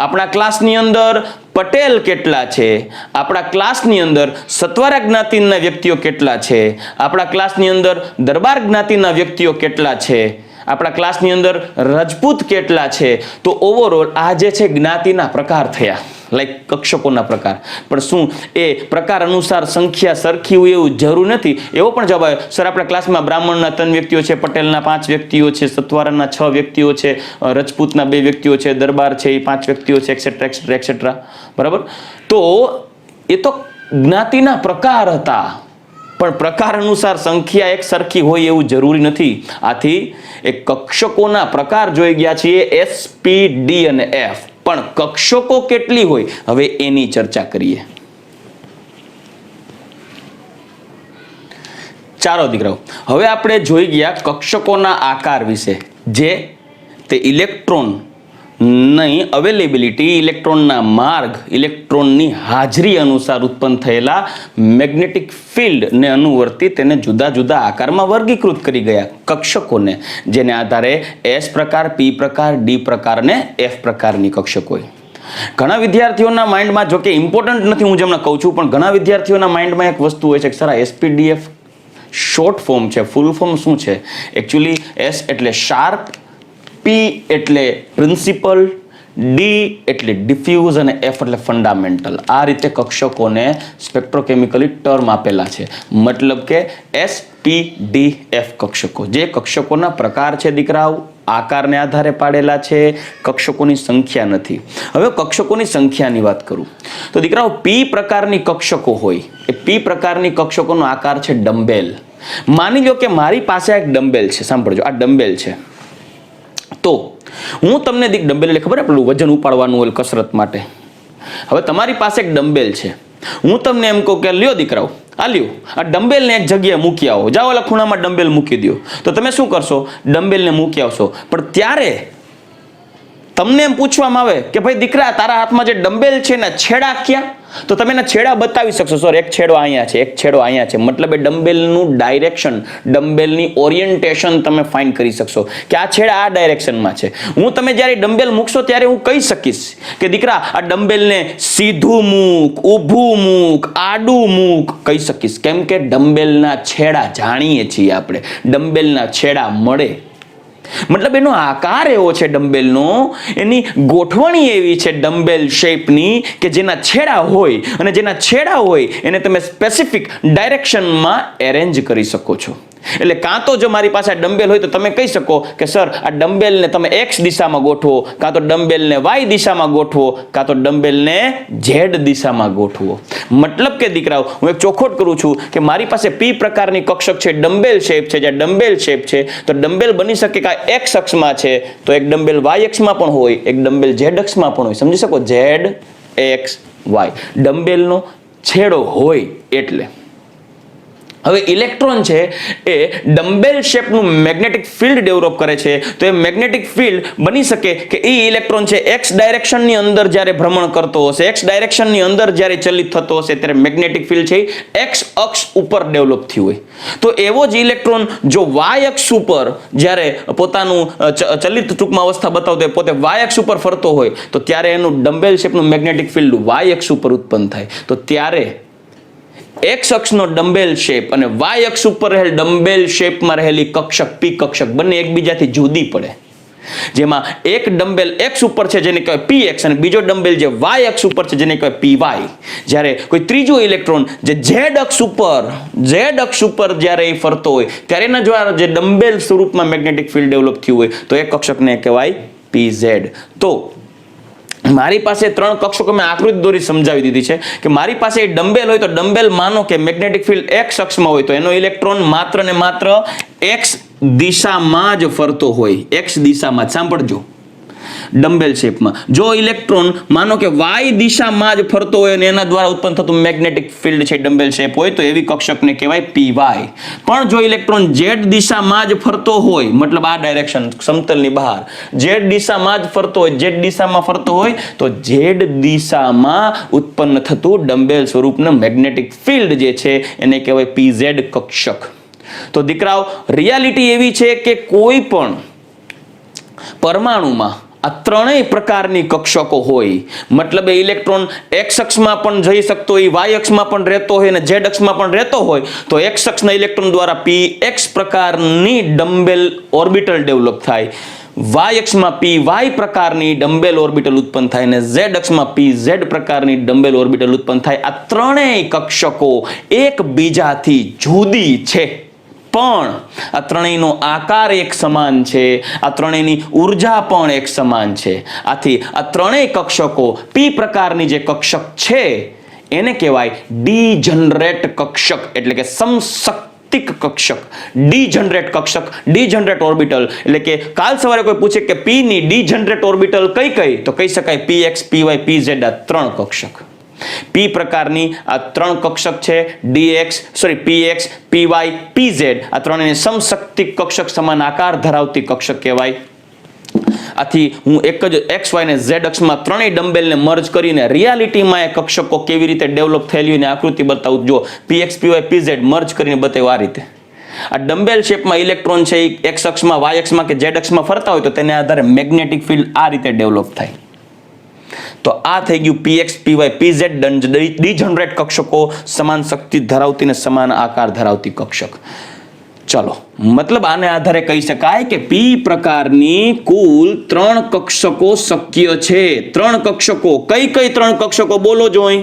આપણા ક્લાસની અંદર પટેલ કેટલા છે, આપણા ક્લાસની અંદર સતવારા જ્ઞાતિના વ્યક્તિઓ કેટલા છે, આપણા ક્લાસની અંદર દરબાર જ્ઞાતિના વ્યક્તિઓ કેટલા છે, આપણા ક્લાસની અંદર રજપૂત કેટલા છે, તો ઓવરઓલ આ જે છે જ્ઞાતિના પ્રકાર થયા, લાઈક કક્ષકોના પ્રકાર. પણ શું એ પ્રકાર અનુસાર સંખ્યા સરખી હોય એવું જરૂર નથી? એવો પણ જવાબ આવે, સર આપણા ક્લાસમાં બ્રાહ્મણના 3 વ્યક્તિઓ છે, પટેલના 5 વ્યક્તિઓ છે, સતવારાના 6 વ્યક્તિઓ છે, રજપૂતના 2 વ્યક્તિઓ છે, દરબાર છે એ 5 વ્યક્તિઓ છે, એક્સેટ્રા એક્સેટ્રા એક્સેટ્રા. બરાબર? તો એ તો જ્ઞાતિના પ્રકાર હતા, પણ પ્રકાર અનુસાર સંખ્યા એક સરખી હોય એવું જરૂરી નથી. આથી એ કક્ષકોના પ્રકાર જોઈ ગયા છીએ S, P, D અને F. પણ કક્ષકો કેટલી હોય હવે એની ચર્ચા કરીએ. ચાલો દીકરાઓ, હવે આપણે જોઈ ગયા કક્ષકોના આકાર વિશે, જે તે ઇલેક્ટ્રોન ની અવેલેબિલિટી, ઇલેક્ટ્રોનના માર્ગ, ઇલેક્ટ્રોનની હાજરી અનુસાર ઉત્પન્ન થયેલા મેગ્નેટિક ફિલ્ડ ને અનુવર્તી તેને જુદા જુદા આકારમાં વર્ગીકૃત કરી ગયા કક્ષકોને, જેને આધારે S પ્રકાર, P પ્રકાર, D પ્રકાર અને F પ્રકારની કક્ષકો હોય. ઘણા વિદ્યાર્થીઓના માઇન્ડમાં, જો કે ઇમ્પોર્ટન્ટ નથી હું જેમને કહું છું, પણ ઘણા વિદ્યાર્થીઓના માઇન્ડમાં એક વસ્તુ હોય છે કે સર આ SPDF શોર્ટ ફોર્મ છે, ફૂલ ફોર્મ શું છે? એકચ્યુઅલી S એટલે શાર્પ, P એટલે પ્રિન્સિપલ, D એટલે ડિફ્યુઝ અને F એટલે ફંડામેન્ટલ. આ રીતે કક્ષકોને સ્પેક્ટ્રોકેમિકલી ટર્મ આપેલા છે. મતલબ કે SPDF કક્ષકો, જે કક્ષકોના પ્રકાર છે દીકરાઓ, આકારને આધારે પાડેલા છે, કક્ષકોની સંખ્યા નથી. હવે કક્ષકોની સંખ્યાની વાત કરું તો દીકરાઓ P પ્રકારની કક્ષકો હોય, એ P પ્રકારની કક્ષકોનો આકાર છે ડમ્બેલ. માની લો કે મારી પાસે એક ડમ્બેલ છે, સાંભળજો, આ ડમ્બેલ છે. તો હું તમને ડમ્બેલ એટલે ખબર પેલું વજન ઉપાડવાનું હોય કસરત માટે. હવે તમારી પાસે એક ડમ્બેલ છે, હું તમને એમ કહું કે લ્યો દીકરાઓ આ લ્યો આ ડમ્બેલને એક જગ્યાએ મૂકી આવો, જાઓ ઓલા ખૂણામાં ડમ્બેલ મૂકી દો. તો તમે શું કરશો? ડમ્બેલને મૂકી આવશો. પણ ત્યારે તમને એમ પૂછવામાં આવે કે ભાઈ દીકરા તારા હાથમાં જે ડમ્બેલ છે ને છેડા ક્યાં? તો તમે એના છેડા બતાવી શકશો, સર એક છેડો અહીંયા છે, એક છેડો અહીંયા છે. મતલબ એ ડમ્બેલનું ડાયરેક્શન, ડમ્બેલની ઓરિએન્ટેશન તમે ફાઇન્ડ કરી શકશો કે આ છેડા આ ડાયરેક્શનમાં છે. હું તમે જ્યારે ડમ્બેલ મૂકશો ત્યારે હું કહી શકીશ કે દીકરા આ ડમ્બેલને સીધું મૂક, ઊભું મૂક, આડું મૂક, કહી શકીશ. કેમ કે ડમ્બેલના છેડા જાણીએ છીએ આપણે, ડમ્બેલના છેડા મળે. મતલબ એનો આકાર એવો છે ડમ્બેલનો, એની ગોઠવણી એવી છે ડમ્બેલ શેપની કે જેના છેડા હોય, અને જેના છેડા હોય એને તમે સ્પેસિફિક ડાયરેક્શનમાં એરેન્જ કરી શકો છો. એટલે કાં તો જો મારી પાસે ડમ્બેલ હોય તો તમે કહી શકો કે સર આ ડમ્બેલને તમે X દિશામાં ગોઠવો, કાં તો ડમ્બેલને Y દિશામાં ગોઠવો, કાં તો ડમ્બેલને Z દિશામાં ગોઠવો. મતલબ કે દીકરાઓ હું એક ચોખવટ કરું છું કે મારી પાસે P પ્રકારની કક્ષક છે, ડમ્બેલ શેપ છે. જ્યાં ડમ્બેલ શેપ છે તો ડમ્બેલ બની શકે કે X અક્ષમાં છે તો એક ડમ્બેલ Y અક્ષમાં પણ હોય, એક ડમ્બેલ Z અક્ષમાં પણ હોય. સમજી શકો? Z, X, Y ડમ્બેલનો છેડો હોય એટલે. હવે ઇલેક્ટ્રોન છે એ ડમ્બેલ શેપનું મેગ્નેટિક ફિલ્ડ ડેવલપ કરે છે. તો એ મેગ્નેટિક ફિલ્ડ બની શકે કે એ ઇલેક્ટ્રોન છે એક્સ ડાયરેક્શનની અંદર જ્યારે ભ્રમણ કરતો હશે, એક્સ ડાયરેક્શનની અંદર જ્યારે ચલિત થતો હશે, ત્યારે મેગ્નેટિક ફિલ્ડ છે એક્સ અક્ષ ઉપર ડેવલપ થયું હોય. તો એવો જ ઇલેક્ટ્રોન જો વાય અક્ષ ઉપર જ્યારે પોતાનું ચલિત ટૂંકમાં અવસ્થા બતાવતો હોય, પોતે વાય અક્ષ ઉપર ફરતો હોય, તો ત્યારે એનું ડમ્બેલ શેપનું મેગ્નેટિક ફિલ્ડ વાય અક્ષ ઉપર ઉત્પન્ન થાય. તો ત્યારે એક્સ અક્ષનો ડમ્બેલ શેપ અને વાય અક્ષ ઉપર રહેલ ડમ્બેલ શેપમાં રહેલી કક્ષક પી કક્ષક બંને એકબીજાથી જુદી પડે. જેમાં એક ડમ્બેલ એક્સ ઉપર છે જેને કહેવાય પી એક્સ, અને બીજો ડમ્બેલ જે વાય અક્ષ ઉપર છે જેને કહેવાય પી વાય. જ્યારે કોઈ ત્રીજો ઇલેક્ટ્રોન જે ઝેડ અક્ષ ઉપર જ્યારે એ ફરતો હોય, ત્યારે એના દ્વારા જે ડમ્બેલ સ્વરૂપમાં મેગ્નેટિક ફિલ્ડ ડેવલપ થયું હોય, તો એ કક્ષકને કહેવાય પી ઝેડ. તો મારી પાસે 3 કક્ષકો મેં આકૃતિ દોરી સમજાવી દીધી છે કે મારી પાસે ડમ્બેલ હોય તો ડમ્બેલ માનો કે મેગ્નેટિક ફિલ્ડ એક્સ અક્ષમાં હોય, તો એનો ઇલેક્ટ્રોન માત્ર ને માત્ર એક્સ દિશામાં જ ફરતો હોય, એક્સ દિશામાં. સાંભળજો, ડમ્બેલ શેપમાં જો ઇલેક્ટ્રોન માનો કે વાય દિશામાં જ ફરતો હોય અને એના દ્વારા ઉત્પન્ન થતું મેગ્નેટિક ફિલ્ડ છે ડમ્બેલ શેપ હોય, તો એવી કક્ષકને કહેવાય પી વાય. પણ જો ઇલેક્ટ્રોન ઝેડ દિશામાં જ ફરતો હોય, મતલબ આ ડાયરેક્શન સમતલની બહાર ઝેડ દિશામાં જ ફરતો હોય, ઝેડ દિશામાં ફરતો હોય, તો ઝેડ દિશામાં ઉત્પન્ન થતું ડમ્બેલ સ્વરૂપનું મેગ્નેટિક ફિલ્ડ જે છે એને કહેવાય પી ઝેડ કક્ષક. તો દીકરાઓ, રિયાલિટી એવી છે કે કોઈ પણ પરમાણુમાં આ ત્રણેય પ્રકારની કક્ષકો હોય. મતલબ ઇલેક્ટ્રોન એક્સ અક્ષમાં પણ જઈ શકતો હોય, વાય અક્ષમાં પણ રહેતો હોય અને ઝેડ અક્ષમાં પણ રહેતો હોય, તો એક્સ અક્ષના ઇલેક્ટ્રોન દ્વારા પી એક્સ પ્રકારની ડમ્બેલ ઓર્બિટલ ડેવલપ થાય, વાય અક્ષમાં પી વાય પ્રકારની ડમ્બેલ ઓર્બિટલ ઉત્પન્ન થાય અને ઝેડ અક્ષમાં પી ઝેડ પ્રકારની ડમ્બેલ ઓર્બિટલ ઉત્પન્ન થાય. આ ત્રણેય કક્ષકો એકબીજાથી જુદી છે, પણ આ ત્રણેયનો આકાર એક સમાન છે, આ ત્રણેયની ઉર્જા પણ એક સમાન છે. આથી આ ત્રણેય કક્ષકો પી પ્રકારની જે કક્ષક છે એને કહેવાય ડીજનરેટ કક્ષક, એટલે કે સમશક્તિક કક્ષક. ડીજનરેટ કક્ષક, ડીજનરેટ ઓર્બિટલ, એટલે કે કાલ સવારે કોઈ પૂછે કે પી ની ડીજનરેટ ઓર્બિટલ કઈ કઈ, તો કહી શકાય પી એક્સ, પી વાય, પી ઝેડ, આ 3 કક્ષક. પી પ્રકારની આ 3 કક્ષક છે, px, py, pz, આ ત્રણેયને સમશક્તિક કક્ષક, સમાન આકાર ધરાવતી કક્ષક કહેવાય. આથી હું એક જ એક્સ વાય ને ઝેડ અક્ષમાં ત્રણેય ડમ્બેલને મર્જ કરીને રિયાલિટીમાં એ કક્ષકો કેવી રીતે ડેવલપ થયેલી એની આકૃતિ બતાવું. જો px, py, pz મર્જ કરીને બતાવ્યું આ રીતે. આ ડમ્બેલ શેપમાં ઇલેક્ટ્રોન છે એક્સ અક્ષમાં, વાય અક્ષમાં કે ઝેડ અક્ષમાં ફરતા હોય, તો તેને આધારે મેગ્નેટિક ફિલ્ડ આ રીતે ડેવલપ થાય. તો આ થઈ ગયું px, py, pz ડીજનરેટ કક્ષકો, સમાન શક્તિ ધરાવતી ને સમાન આકાર ધરાવતી કક્ષક. ચલો, મતલબ આને આધારે કહી શકાય કે પી પ્રકારની કુલ 3 કક્ષકો શક્ય છે. 3 કક્ષકો કઈ 3 કક્ષકો બોલો જોઈ?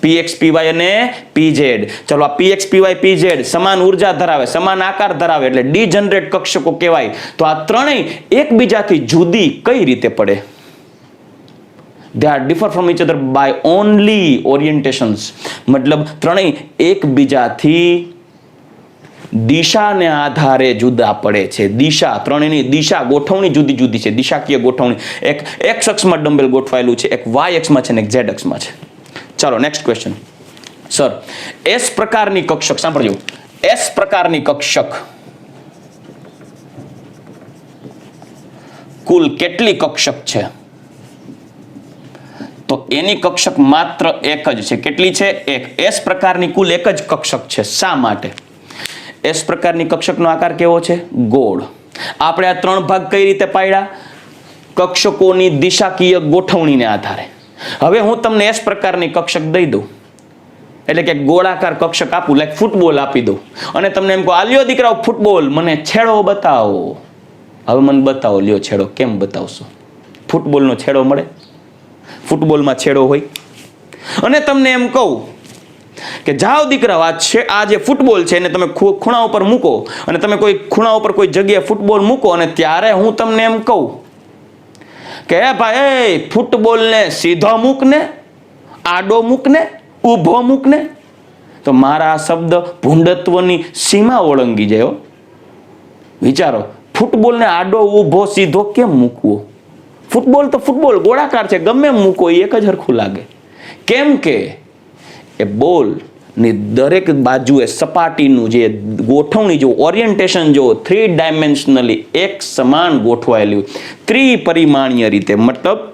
px, py અને pz. ચલો, આ px, py, pz સમાન ઉર્જા ધરાવે, સમાન આકાર ધરાવે એટલે ડીજનરેટ કક્ષકો કહેવાય. તો આ ત્રણેય એકબીજાથી જુદી કઈ રીતે પડે? They are differ from each other by only orientations. મતલબ ત્રણેય એકબીજાથી દિશાને આધારે જુદા પડે છે. દિશા, ત્રણેયની દિશા, ગોઠવણી જુદી જુદી છે, દિશાકીય ગોઠવણી. એક એક્સ અક્ષમાં ડમ્બેલ ગોઠવાયેલું છે, એક વાય અક્ષમાં છે અને એક ઝેડ અક્ષમાં છે. ચાલો નેક્સ્ટ ક્વેશ્ચન. સર, એસ પ્રકારની કક્ષક, સાંભળજો, એસ પ્રકારની કક્ષક કુલ કેટલી કક્ષક છે? તો એની કક્ષક માત્ર એક જ છે. કેટલી છે? એક. એસ પ્રકારની કુલ એક જ કક્ષક છે. શા માટે? એસ પ્રકારની કક્ષકનો આકાર કેવો છે? ગોળ. આપણે આ 3 ભાગ કઈ રીતે પાડ્યા? કક્ષકોની દિશાકીય ગોઠવણીને આધારે. હવે હું તમને એસ પ્રકારની કક્ષક દઈ દઉં, એટલે કે ગોળાકાર કક્ષક આપું, લાઈક ફૂટબોલ આપી દઉં, અને તમને એમ કહો, આ લ્યો દીકરાઓ ફૂટબોલ, મને છેડો બતાવો. હવે મને બતાવો, લ્યો છેડો. કેમ બતાવશો? ફૂટબોલનો છેડો મળે? ફૂટબોલમાં છેડો હોય? અને તમને એમ કહું કે જાઓ દીકરા, આ જે ફૂટબોલ છે એને તમે ખૂણા ઉપર મૂકો, અને તમે કોઈ ખૂણા ઉપર કોઈ જગ્યાએ ફૂટબોલ મૂકો, અને ત્યારે હું તમને એમ કહું કે ભાઈ ફૂટબોલને સીધો મૂક ને, આડો મૂક ને, ઊભો મૂક ને, તો મારા શબ્દ ભૂંડત્વની સીમા ઓળંગી જાય. વિચારો, ફૂટબોલને આડો, ઊભો, સીધો કેમ મૂકવો? ફૂટબોલ તો ફૂટબોલ ગોળાકાર છે, ગમે મૂકો એ એક જ હરખું લાગે. કેમ કે એ બોલ ને દરેક બાજુએ સપાટીનું જે ગોઠવણી જો ઓરિએન્ટેશન જો 3 ડાયમેન્શનલી એક સમાન ગોઠવાયેલું ત્રિપરિમાણીય રીતે, મતલબ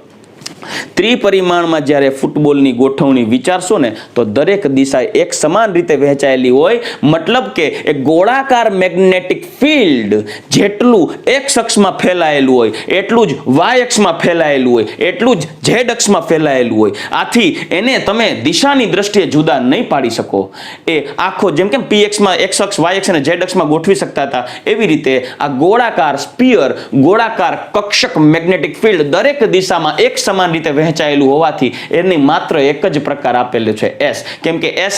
ત્રિપરિમાણમાં જ્યારે ફૂટબોલની ગોઠવણી વિચારશો ને તો દરેક દિશા એક સમાન રીતે વહેંચાયેલી હોય, મતલબ કે એક ગોળાકાર મેગ્નેટિક ફિલ્ડ જેટલું એક્સ અક્ષમાં ફેલાયેલું હોય એટલું જ વાય અક્ષમાં ફેલાયેલું હોય, એટલું જ ઝેડ અક્ષમાં ફેલાયેલું હોય. આથી એને તમે દિશાની દ્રષ્ટિએ જુદા નહીં પાડી શકો. એ આખો જેમ કે પી એક્સમાં એક્સ અક્ષ, વાય અક્ષ અને ઝેડ અક્ષમાં ગોઠવી શકતા હતા, એવી રીતે આ ગોળાકાર સ્પિયર, ગોળાકાર કક્ષક મેગ્નેટિક ફિલ્ડ દરેક દિશામાં એક સમાન રીતે વહેંચાયેલું હોવાથી એની માત્ર એક જ પ્રકાર આપેલું છે એસ. કેમ કે એસ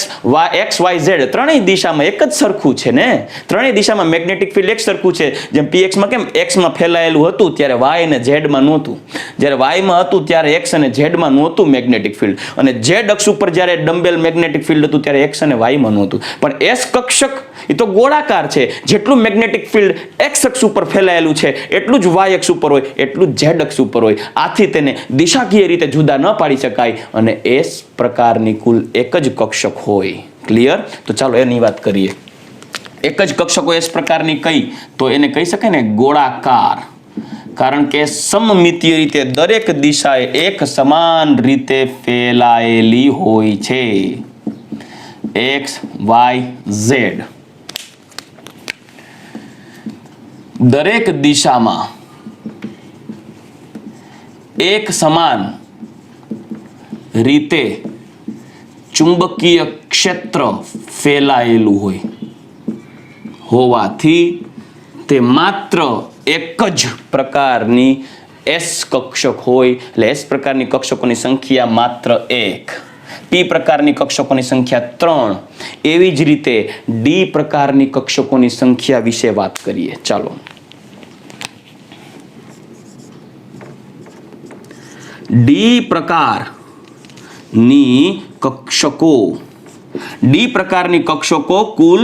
એક્સ વાય ઝેડ ત્રણેય દિશામાં એક જ સરખું છે ને, ત્રણેય દિશામાં મેગ્નેટિક ફિલ્ડ એક સરખું છે. જેમ પીએક્સમાં કેમ એક્સમાં ફેલાયેલું હતું ત્યારે વાય અને ઝેડમાં નહોતું, જ્યારે વાયમાં હતું ત્યારે એક્સ અને ઝેડમાં નહોતું મેગ્નેટિક ફિલ્ડ, અને ઝેડ અક્ષ ઉપર જ્યારે ડમ્બેલ મેગ્નેટિક ફિલ્ડ હતું ત્યારે એક્સ અને વાયમાં નહોતું. પણ એસ કક્ષક એ તો ગોળાકાર છે, જેટલું મેગ્નેટિક ફિલ્ડ એક્સ અક્ષ ઉપર ફેલાયેલું છે એટલું જ વાય અક્ષ ઉપર હોય, એટલું જ ઝેડ અક્ષ ઉપર હોય. આથી તેને દિશાકીય રીતે જુદા ન પાડી શકાય અને એસ પ્રકારની કુલ એક જ કક્ષક હોય. ક્લિયર? તો ચાલો એની વાત કરીએ. એક જ કક્ષકો એસ પ્રકારની કઈ, તો એને કહી શકાય ને ગોળાકાર, કારણ કે સમમિતીય રીતે દરેક દિશાએ એક સમાન રીતે ફેલાયેલી હોય છે. એક્સ વાય ઝેડ દરેક દિશામાં એક સમાન રીતે ચુંબકીય ક્ષેત્ર ફેલાયેલું હોવાથી તે માત્ર એક જ પ્રકારની એસ કક્ષક હોય. એટલે એસ પ્રકારની કક્ષકોની સંખ્યા માત્ર એક, પી પ્રકારની કક્ષકોની સંખ્યા 3. એવી જ રીતે ડી પ્રકારની કક્ષકોની સંખ્યા વિશે વાત કરીએ. ચાલો, ડી પ્રકારની કક્ષકો, ડી પ્રકારની કક્ષકો કુલ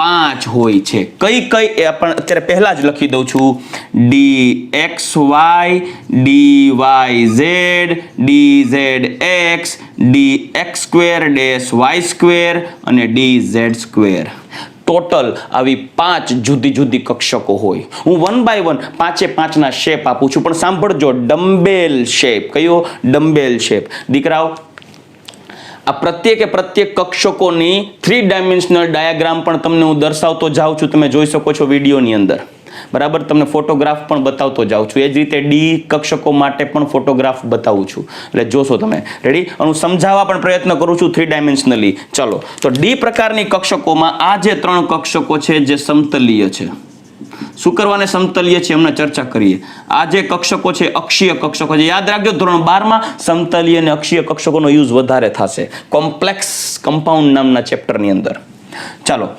5 હોય છે. કઈ કઈ એ પણ અત્યારે પહેલા જ લખી દઉં છું. D X Y, D Y Z, D Z X, D X square dash Y square અને ડી ઝેડ સ્ક્વેર. ટોટલ આવી 5 જુદી જુદી કક્ષકો હોય. હું 1 બાય 1 પાંચે 5ના શેપ આપું છું, પણ સાંભળજો, ડમ્બેલ શેપ. કયો? Dumbbell shape. દીકરાઓ, આ પ્રત્યેક કક્ષકોની 3 ડાયમેન્શનલ ડાયાગ્રામ પણ તમને હું દર્શાવતો જાઉં છું, તમે જોઈ શકો છો વિડીયોની અંદર. બરાબર, તમને ફોટોગ્રાફ પણ બતાવતો જાઉં છું. એ જ રીતે ડી કક્ષકો માટે પણ ફોટોગ્રાફ બતાવું છું, એટલે જોશો તમે. રેડી? હું સમજાવવા પણ પ્રયત્ન કરું છું 3 ડાયમેન્શનલી. ચલો, તો ડી પ્રકારની કક્ષકોમાં આ જે 3 કક્ષકો છે જે સમતલીય છે. શું કરવાને સમતલીય છે એમને ચર્ચા કરીએ. આ જે કક્ષકો છે અક્ષીય કક્ષકો છે. યાદ રાખજો, ધોરણ 12માં સમતલીય અને અક્ષીય કક્ષકોનો યુઝ વધારે થશે કોમ્પ્લેક્સ કમ્પાઉન્ડ નામના ચેપ્ટરની અંદર. ચાલો,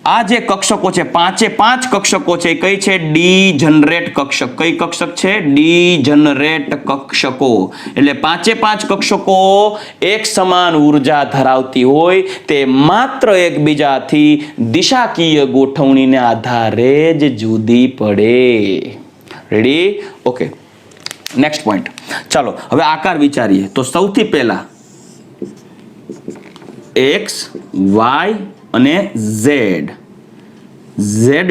આ જે કક્ષકો છે, પાંચે 5 કક્ષકો છે, કઈ છે? ડી જનરેટ કક્ષક. કઈ કક્ષક છે? ડી જનરેટ કક્ષકો. એટલે પાંચે 5 કક્ષકો એક સમાન ઉર્જા ધરાવતી હોય, તે માત્ર એકબીજાથી દિશાકીય ગોઠવણીને આધારે જ જુદી પડે. રેડી? Okay, next point. ચાલો, હવે આકાર વિચારીએ. તો સૌથી પહેલા એક્સ વાય અને ઝેડ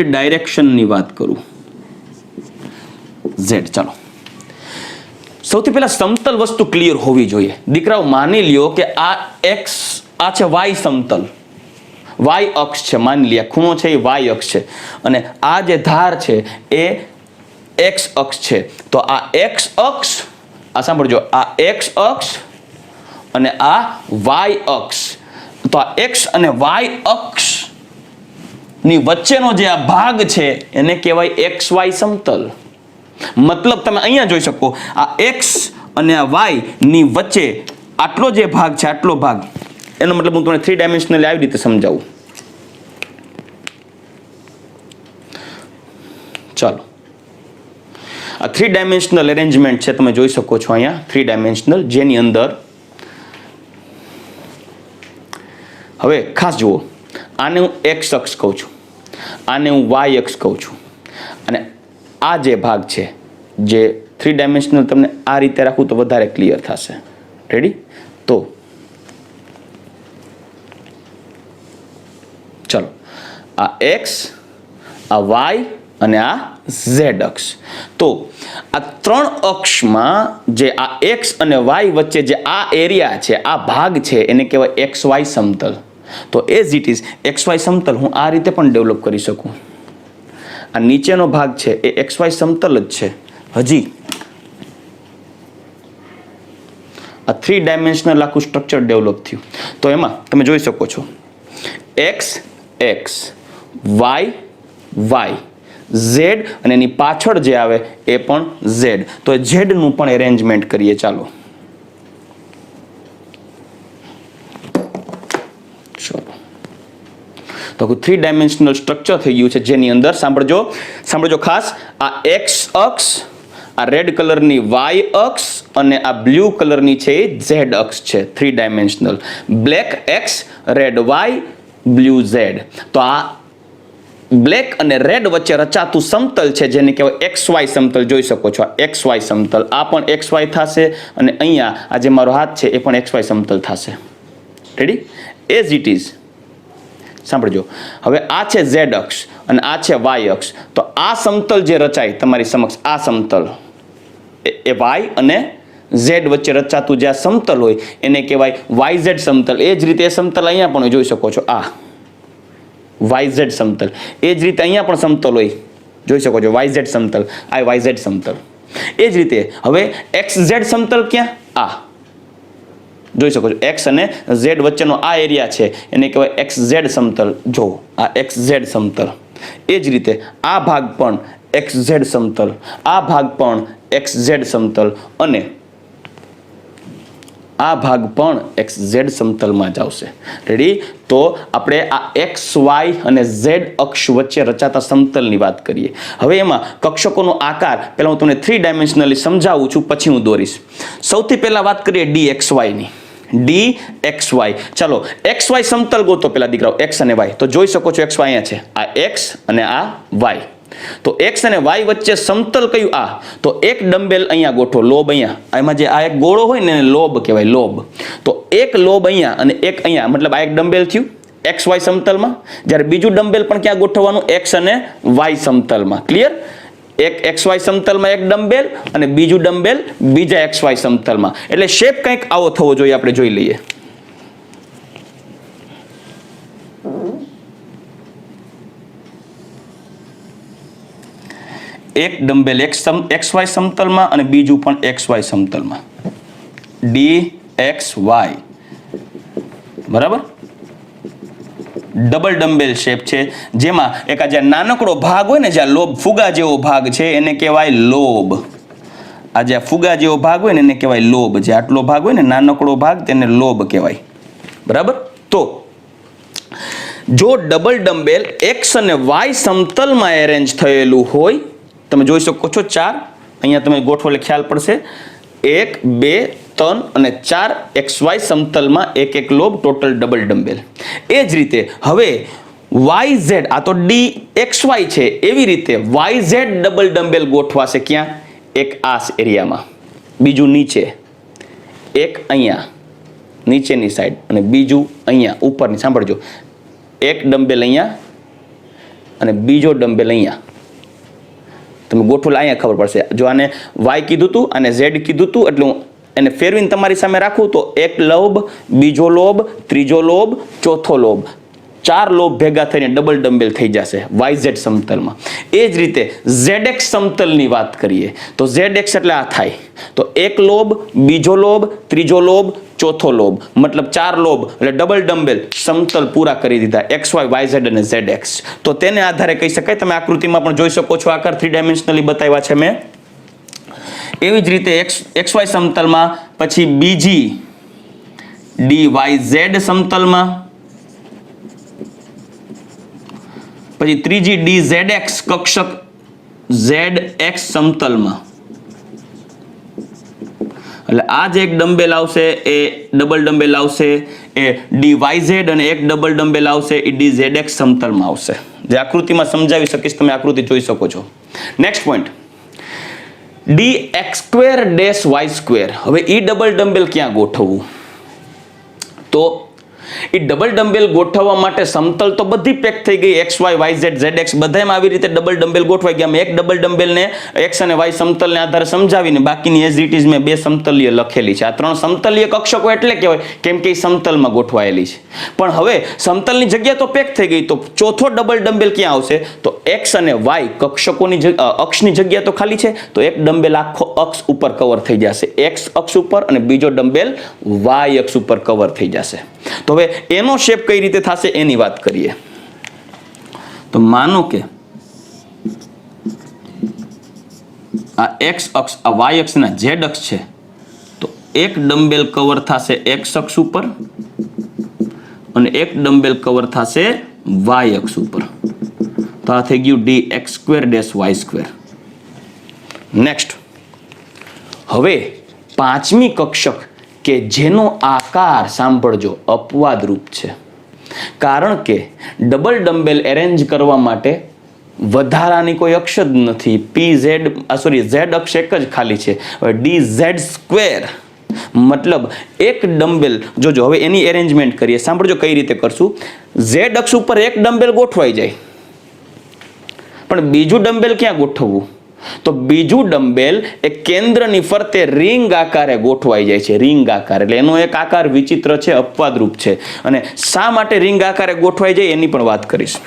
ડાયરેક્શનની વાત કરું. ઝેડ, ચાલો, સૌથી પહેલા સમતલ વસ્તુ ક્લિયર હોવી જોઈએ. દીકરાઓ, માની લ્યો કે આ એક્સ, આ છે વાય સમતલ, વાય અક્ષ છે. માની લ્યો ખૂણો છે એ વાય અક્ષ છે, અને આ જે ધાર છે એ એક્સ અક્ષ છે. તો આ એક્સ અક્ષ, આ સાંભળજો, આ એક્સ અક્ષ અને આ વાય અક્ષ. તો આ એક્સ અને વાય અક્ષ ની વચ્ચેનો જે આ ભાગ છે એને કહેવાય એક્સ વાય સમતલ. મતલબ તમે અહીંયા જોઈ શકો, આ એક્સ અને આ વાય ની વચ્ચે આટલો જે ભાગ છે, આટલો ભાગ, એનો મતલબ હું તમને 3 ડાયમેન્શનલી આવી રીતે સમજાવું. ચાલો, આ 3 ડાયમેન્શનલ અરેન્જમેન્ટ છે, તમે જોઈ શકો છો અહીંયા 3 ડાયમેન્શનલ, જેની અંદર હવે ખાસ જુઓ, આને હું એક્સ અક્ષ કહું છું, આને હું વાય અક્ષ કહું છું, અને આ જે ભાગ છે જે 3 ડાયમેન્શનલ, તમને આ રીતે રાખું તો વધારે ક્લિયર થશે. રેડી? તો ચલો, આ x, આ y અને આ z અક્ષ. તો આ ત્રણ અક્ષમાં જે આ x અને y વચ્ચે જે આ એરિયા છે, આ ભાગ છે, એને કહેવાય xy સમતલ. તો એઝ ઇટ ઇઝ xy સમતલ હું આ રીતે પણ ડેવલપ કરી શકું. આ નીચેનો ભાગ છે એ xy સમતલ જ છે. હજી આ 3 ડાયમેન્શનલ આખું સ્ટ્રક્ચર ડેવલપ થયું. તો એમાં તમે જોઈ શકો છો x x, y y, z અને એની પાછળ જે આવે એ પણ z. તો z નું પણ એરેન્જમેન્ટ કરીએ. ચાલો, તો 3 ડાયમેન્શનલ સ્ટ્રક્ચર થઈ ગયું છે, જેની અંદર સાંભળજો ખાસ, આ x અક્ષ, આ રેડ કલરની y અક્ષ અને આ બ્લુ કલરની છે એ z અક્ષ છે. 3 dimensional, black x, red y, blue z. તો આ બ્લેક અને રેડ વચ્ચે રચાતું સમતલ છે જેને કહેવાય XY સમતલ. જોઈ શકો છો આ XY સમતલ, આ પણ XY થશે અને અહીંયા આ જે મારો હાથ છે એ પણ XY સમતલ થશે. રેડી? As it is. સાંભળજો, હવે આ છે Z અક્ષ અને આ છે Y અક્ષ. તો આ સમતલ જે રચાય તમારી સમક્ષ, આ સમતલ એ Y અને Z વચ્ચે રચાતું જે આ સમતલ હોય એને કહેવાય YZ સમતલ. એ જ રીતે એ સમતલ અહીંયા પણ જોઈ શકો છો, આ YZ સમતલ. એ જ રીતે અહીંયા પણ સમતલ હોય, જોઈ શકો છો YZ સમતલ, આ YZ સમતલ. એ જ રીતે હવે XZ સમતલ ક્યાં? આ જોઈ શકો છો, x અને z વચ્ચેનો આ એરિયા છે એને કહેવાય XZ સમતલ. જો આ XZ સમતલ. એ જ રીતે આ ભાગ પણ XZ સમતલ, આ ભાગ પણ XZ સમતલ અને આ ભાગ પણ XZ સમતલમાં જ આવશે. રેડી? તો આપણે આ XY અને Z અક્ષ વચ્ચે રચાતા સમતલની વાત કરીએ. હવે એમાં કક્ષકોનો આકાર પહેલા હું તમને 3 ડાયમેન્શનલી સમજાવું છું, પછી હું દોરીશ. સૌથી પહેલા વાત કરીએ DXY ની. DXY. ચાલો, XY સમતલ ગોતો પેલા દીકરાઓ, x અને y. તો જોઈ શકો છો XY અહીંયા છે, આ x અને આ y. તો x અને y વચ્ચે સમતલ કયું? આ. તો એક ડમ્બેલ અહીંયા ગોઠવો, લોબ અહીંયા. એમાં જે આ એક ગોળો હોય ને એને લોબ કહેવાય, લોબ. તો એક લોબ અહીંયા અને એક અહીંયા, મતલબ આ એક ડમ્બેલ થયું XY સમતલમાં. જ્યારે બીજું ડમ્બેલ પણ ક્યાં ગોઠવવાનું? x અને y સમતલમાં. ક્લિયર? એક XY સમતલમાં એક ડમ્બેલ અને બીજું ડમ્બેલ બીજા XY સમતલમાં. એટલે શેપ કંઈક આવો થવો જોઈએ, આપણે જોઈ લઈએ. એક ડમ્બેલ XY સમતલમાં અને બીજું પણ XY સમતલમાં. DXY. બરાબર? ડબલ ડમ્બેલ શેપ છે, જેમાં એક આ જે નાનકડો ભાગ હોય ને, જ્યાં લોબ, ફુગા જેવો ભાગ છે એને કહેવાય લોબ. આ જે ફુગા જેવો ભાગ હોય ને એને કહેવાય લોબ. જે આટલો ભાગ હોય ને નાનકડો ભાગ તેને લોબ કહેવાય. બરાબર? તો જો ડબલ ડમ્બેલ x અને y સમતલમાં એરેન્જ થયેલું હોય, તમે જોઈ શકો છો 4 અહીંયા તમે ગોઠવો એટલે ખ્યાલ પડશે. 1 2 3 અને 4 XY સમતલમાં એક એક લોબ, ટોટલ ડબલ ડમ્બેલ. એ જ રીતે હવે YZ, આ તો DXY છે, એવી રીતે YZ ડબલ ડમ્બેલ ગોઠવાશે. ક્યાં? એક આ એરિયામાં, બીજું નીચે, એક અહીંયા નીચેની સાઈડ અને બીજું અહીંયા ઉપરની. સાંભળજો, એક ડમ્બેલ અહીંયા અને બીજો ડમ્બેલ અહીંયા. તમે ગોઠવો અહીંયા ખબર પડશે. જો આને Y કીધું હતું અને Z કીધું હતું, એટલે હું એને ફેરવીને તમારી સામે રાખું તો એક લોબ, બીજો લોબ, ત્રીજો લોબ, ચોથો લોબ, 4 લોબ ભેગા થઈને ડબલ ડમ્બેલ થઈ જશે YZ સમતલમાં. એ જ રીતે ZX સમતલની વાત કરીએ તો ZX એટલે આ થાય. તો એક લોબ, બીજો લોબ, ત્રીજો લોબ, ચોથો લોબ, મતલબ 4 લોબ એટલે ડબલ ડમ્બેલ સમતલ પૂરા કરી દીધા XY, YZ અને ZX. તો તેને આધારે કહી શકાય, તમે આકૃતિમાં પણ જોઈ શકો છો, આકાર 3 ડાયમેન્શનલી બતાવ્યા છે મેં. એવી જ રીતે XY સમતલમાં પછી બીજી DYZ સમતલમાં, પછી ત્રીજી DZX કક્ષક ZX સમતલમાં. એટલે આ જે એક ડમ્બેલ આવશે એ ડબલ ડમ્બેલ આવશે એ DYZ અને એક ડબલ ડમ્બેલ આવશે એ DZX સમતલમાં આવશે. જે આકૃતિમાં સમજાવી શકીશ, તમે આકૃતિ જોઈ શકો છો. Next point, DX² -Y². હવે ઈ ડબલ ડમ્બેલ ક્યાં ગોઠવવું? તો એ ડબલ ડમ્બેલ ગોઠવવા માટે સમતલ તો બધી પેક થઈ ગઈ, X Y Y Z Z X બધામાં આવી રીતે ડબલ ડમ્બેલ ગોઠવાઈ ગયા. મેં એક ડબલ ડમ્બેલને એક્સ અને વાય સમતલને આધારે સમજાવીને બાકીની એઝ ઇટ ઇઝ મેં 2 સમતલીય લખેલી છે. આ 3 સમતલીય કક્ષકો એટલે કહેવાય કેમ કે એ સમતલમાં ગોઠવાયેલી છે. પણ હવે સમતલની જગ્યા તો પેક થઈ ગઈ, તો ચોથો ડબલ ડમ્બેલ ક્યાં આવશે? તો એક્સ અને વાય કક્ષકોની અક્ષની જગ્યા તો ખાલી છે, તો એક ડમ્બેલ આખો અક્ષ ઉપર કવર થઈ જશે, એક્સ અક્ષ ઉપર, અને બીજો ડમ્બેલ વાય અક્ષ ઉપર કવર થઈ જશે. તો હવે એનો શેપ કઈ રીતે થશે એની વાત કરીએ. તો માનો કે આ એક્સ અક્ષ આ વાય અક્ષના ઝેડ અક્ષ છે, તો એક ડમ્બેલ કવર થશે એક્સ અક્ષ ઉપર અને એક ડમ્બેલ કવર થશે વાય અક્ષ ઉપર. તો આ થઈ ગયું dx² - y². નેક્સ્ટ, હવે પાંચમી કક્ષક કે જેનો આકાર સાંભળજો અપવાદ રૂપ છે, કારણ કે ડબલ ડમ્બેલ એરેન્જ કરવા માટે વધારાની કોઈ અક્ષ જ નથી. ઝેડ અક્ષ એક જ ખાલી છે. dz², મતલબ એક ડમ્બેલ, જોજો હવે એની એરેન્જમેન્ટ કરીએ, સાંભળજો કઈ રીતે કરશું. ઝેડ અક્ષ ઉપર એક ડમ્બેલ ગોઠવાઈ જાય, પણ બીજું ડમ્બેલ ક્યાં ગોઠવવું? તો બીજું ડમ્બેલ એ કેન્દ્રની ફરતે રિંગ આકારે ગોઠવાઈ જાય છે, રિંગ આકાર. એટલે એનો એક આકાર વિચિત્ર છે, અપવાદરૂપ છે. અને શા માટે રિંગ આકારે ગોઠવાઈ જાય એની પણ વાત કરીશ.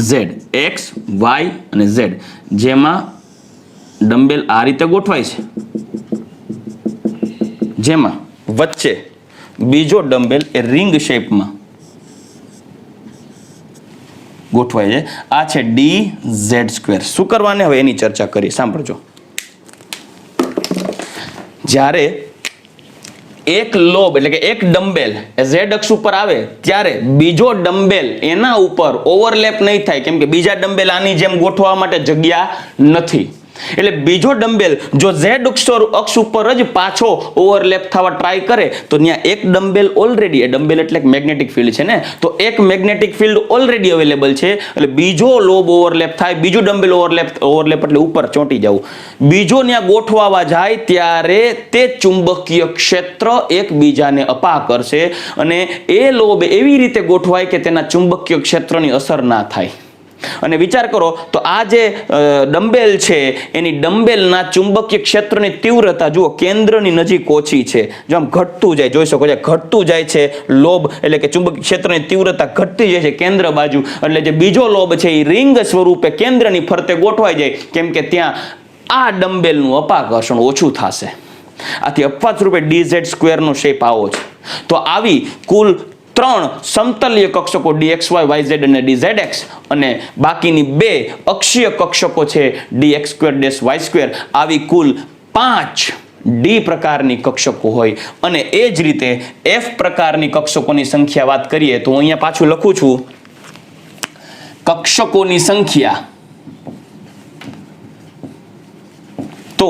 ઝેડ, એક્સ, વાય અને ઝેડ, જેમાં ડમ્બેલ આ રીતે ગોઠવાય છે, જેમાં વચ્ચે બીજો ડમ્બેલ એ રિંગ શેપમાં ગોઠવાય છે. આ છે dz². શું કરવાને હવે એની ચર્ચા કરી, સાંભળજો. જ્યારે એક લોબ એટલે કે એક ડમ્બેલ ઝેડ અક્ષ ઉપર આવે ત્યારે બીજો ડમ્બેલ એના ઉપર ઓવરલેપ નહીં થાય, કેમ કે બીજા ડમ્બેલ આની જેમ ગોઠવવા માટે જગ્યા નથી. એટલે બીજો ડમ્બેલ જો ઝેડ અક્ષ ઉપર જ પાછો ઓવરલેપ થવા ટ્રાય કરે તો ત્યાં એક ડમ્બેલ ઓલરેડી, એ ડમ્બેલ એટલે મેગ્નેટિક ફિલ્ડ છે ને, તો એક મેગ્નેટિક ફિલ્ડ ઓલરેડી અવેલેબલ છે. એટલે બીજો લોબ ઓવરલેપ થાય, બીજું ડમ્બેલ ઓવરલેપ એટલે ઉપર ચોંટી જવું, બીજો ત્યાં ગોઠવાવા જાય ત્યારે તે ચુંબકીય ક્ષેત્ર એકબીજાને અપા કરશે અને એ લોબ એવી રીતે ગોઠવાય કે તેના ચુંબકીય ક્ષેત્રની અસર ના થાય. અને વિચાર કરો તો આ જે ડમ્બેલ છે એની ડમ્બેલના ચુંબકીય ક્ષેત્રની તીવ્રતા જુઓ કેન્દ્રની નજીક ઓછી છે. જો આમ ઘટતું જાય, જોઈ શકો છો ઘટતું જાય છે લોબ, એટલે કે ચુંબકીય ક્ષેત્રની તીવ્રતા ઘટતી જાય છે કેન્દ્ર બાજુ. એટલે જે બીજો લોબ છે એ રિંગ સ્વરૂપે કેન્દ્રની ફરતે ગોઠવાઈ જાય, કેમ કે ત્યાં આ ડમ્બેલનું અપાકર્ષણ ઓછું થશે. આથી અપવાદ સ્વરૂપે dz² નો શેપ આવો છે. તો આવી કુલ 3 સમતલીય કક્ષકો dxy, yz અને dzx, અને બાકીની 2 અક્ષીય કક્ષકો છે dx² - y². આવી કુલ 5 ડી પ્રકારની કક્ષકો હોય. અને એ જ રીતે એફ પ્રકારની કક્ષકોની સંખ્યા વાત કરીએ તો હું અહીંયા પાછું લખું છું, કક્ષકોની સંખ્યા તો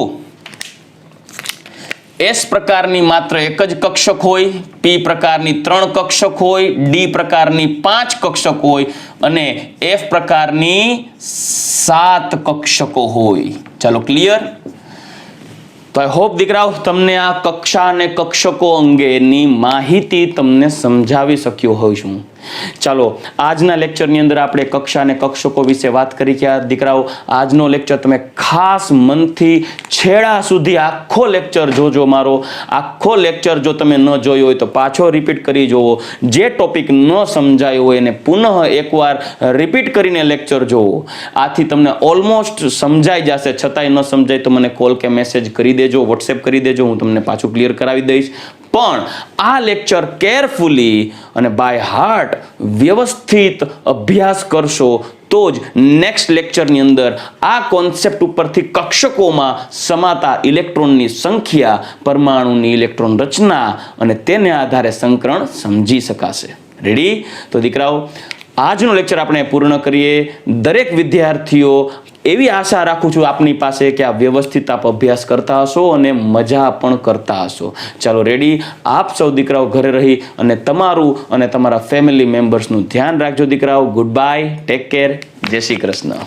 એસ પ્રકારની માત્ર એક જ કક્ષક હોય, પી પ્રકારની 3 કક્ષક હોય, ડી પ્રકારની 5 કક્ષક હોય અને એફ પ્રકારની 7 કક્ષકો હોય. ચાલો ક્લિયર? તો આઈ હોપ દીકરાઓ તમને આ કક્ષા અને કક્ષકો અંગેની માહિતી તમને સમજાવી શક્યો હોઈશું. ચાલો આજના લેક્ચરની અંદર આપણે કક્ષા અને કક્ષકો વિશે વાત કરી ગયા. દીકરાઓ આજનો લેક્ચર તમે ખાસ મનથી છેડા સુધી આખો લેક્ચર જોજો. મારો આખો લેક્ચર જો તમે ન જોયો હોય તો પાછો રિપીટ કરી જોવો. જે ટોપિક ન સમજાયો હોય એને પુનઃ એકવાર રિપીટ કરીને લેક્ચર જોવો. આથી તમને ઓલમોસ્ટ સમજાઈ જશે. છતાંય ન સમજાય તો મને કોલ કે મેસેજ કરી દેજો, વોટ્સએપ કરી દેજો, હું તમને પાછું ક્લિયર કરાવી દઈશ. પણ આ લેક્ચર કેરફુલી અને બાય હાર્ટ વ્યવસ્થિત અભ્યાસ કરશો તો જ નેક્સ્ટ લેક્ચરની અંદર આ કોન્સેપ્ટ ઉપરથી કક્ષકોમાં સમાતા ઇલેક્ટ્રોનની સંખ્યા, પરમાણુની ઇલેક્ટ્રોન રચના અને તેને આધારે સંકરણ સમજી શકાશે. રેડી? તો દીકરાઓ આજનો લેક્ચર આપણે પૂર્ણ કરીએ. દરેક વિદ્યાર્થીઓ એવી આશા રાખું છું આપની પાસે કે આ વ્યવસ્થિત આપ અભ્યાસ કરતા હશો અને મજા પણ કરતા હશો. ચાલો રેડી? આપ સૌ દીકરાઓ ઘરે રહી અને તમારું અને તમારા ફેમિલી મેમ્બર્સનું ધ્યાન રાખજો દીકરાઓ. ગુડ બાય, ટેક કેર, જય શ્રી કૃષ્ણ.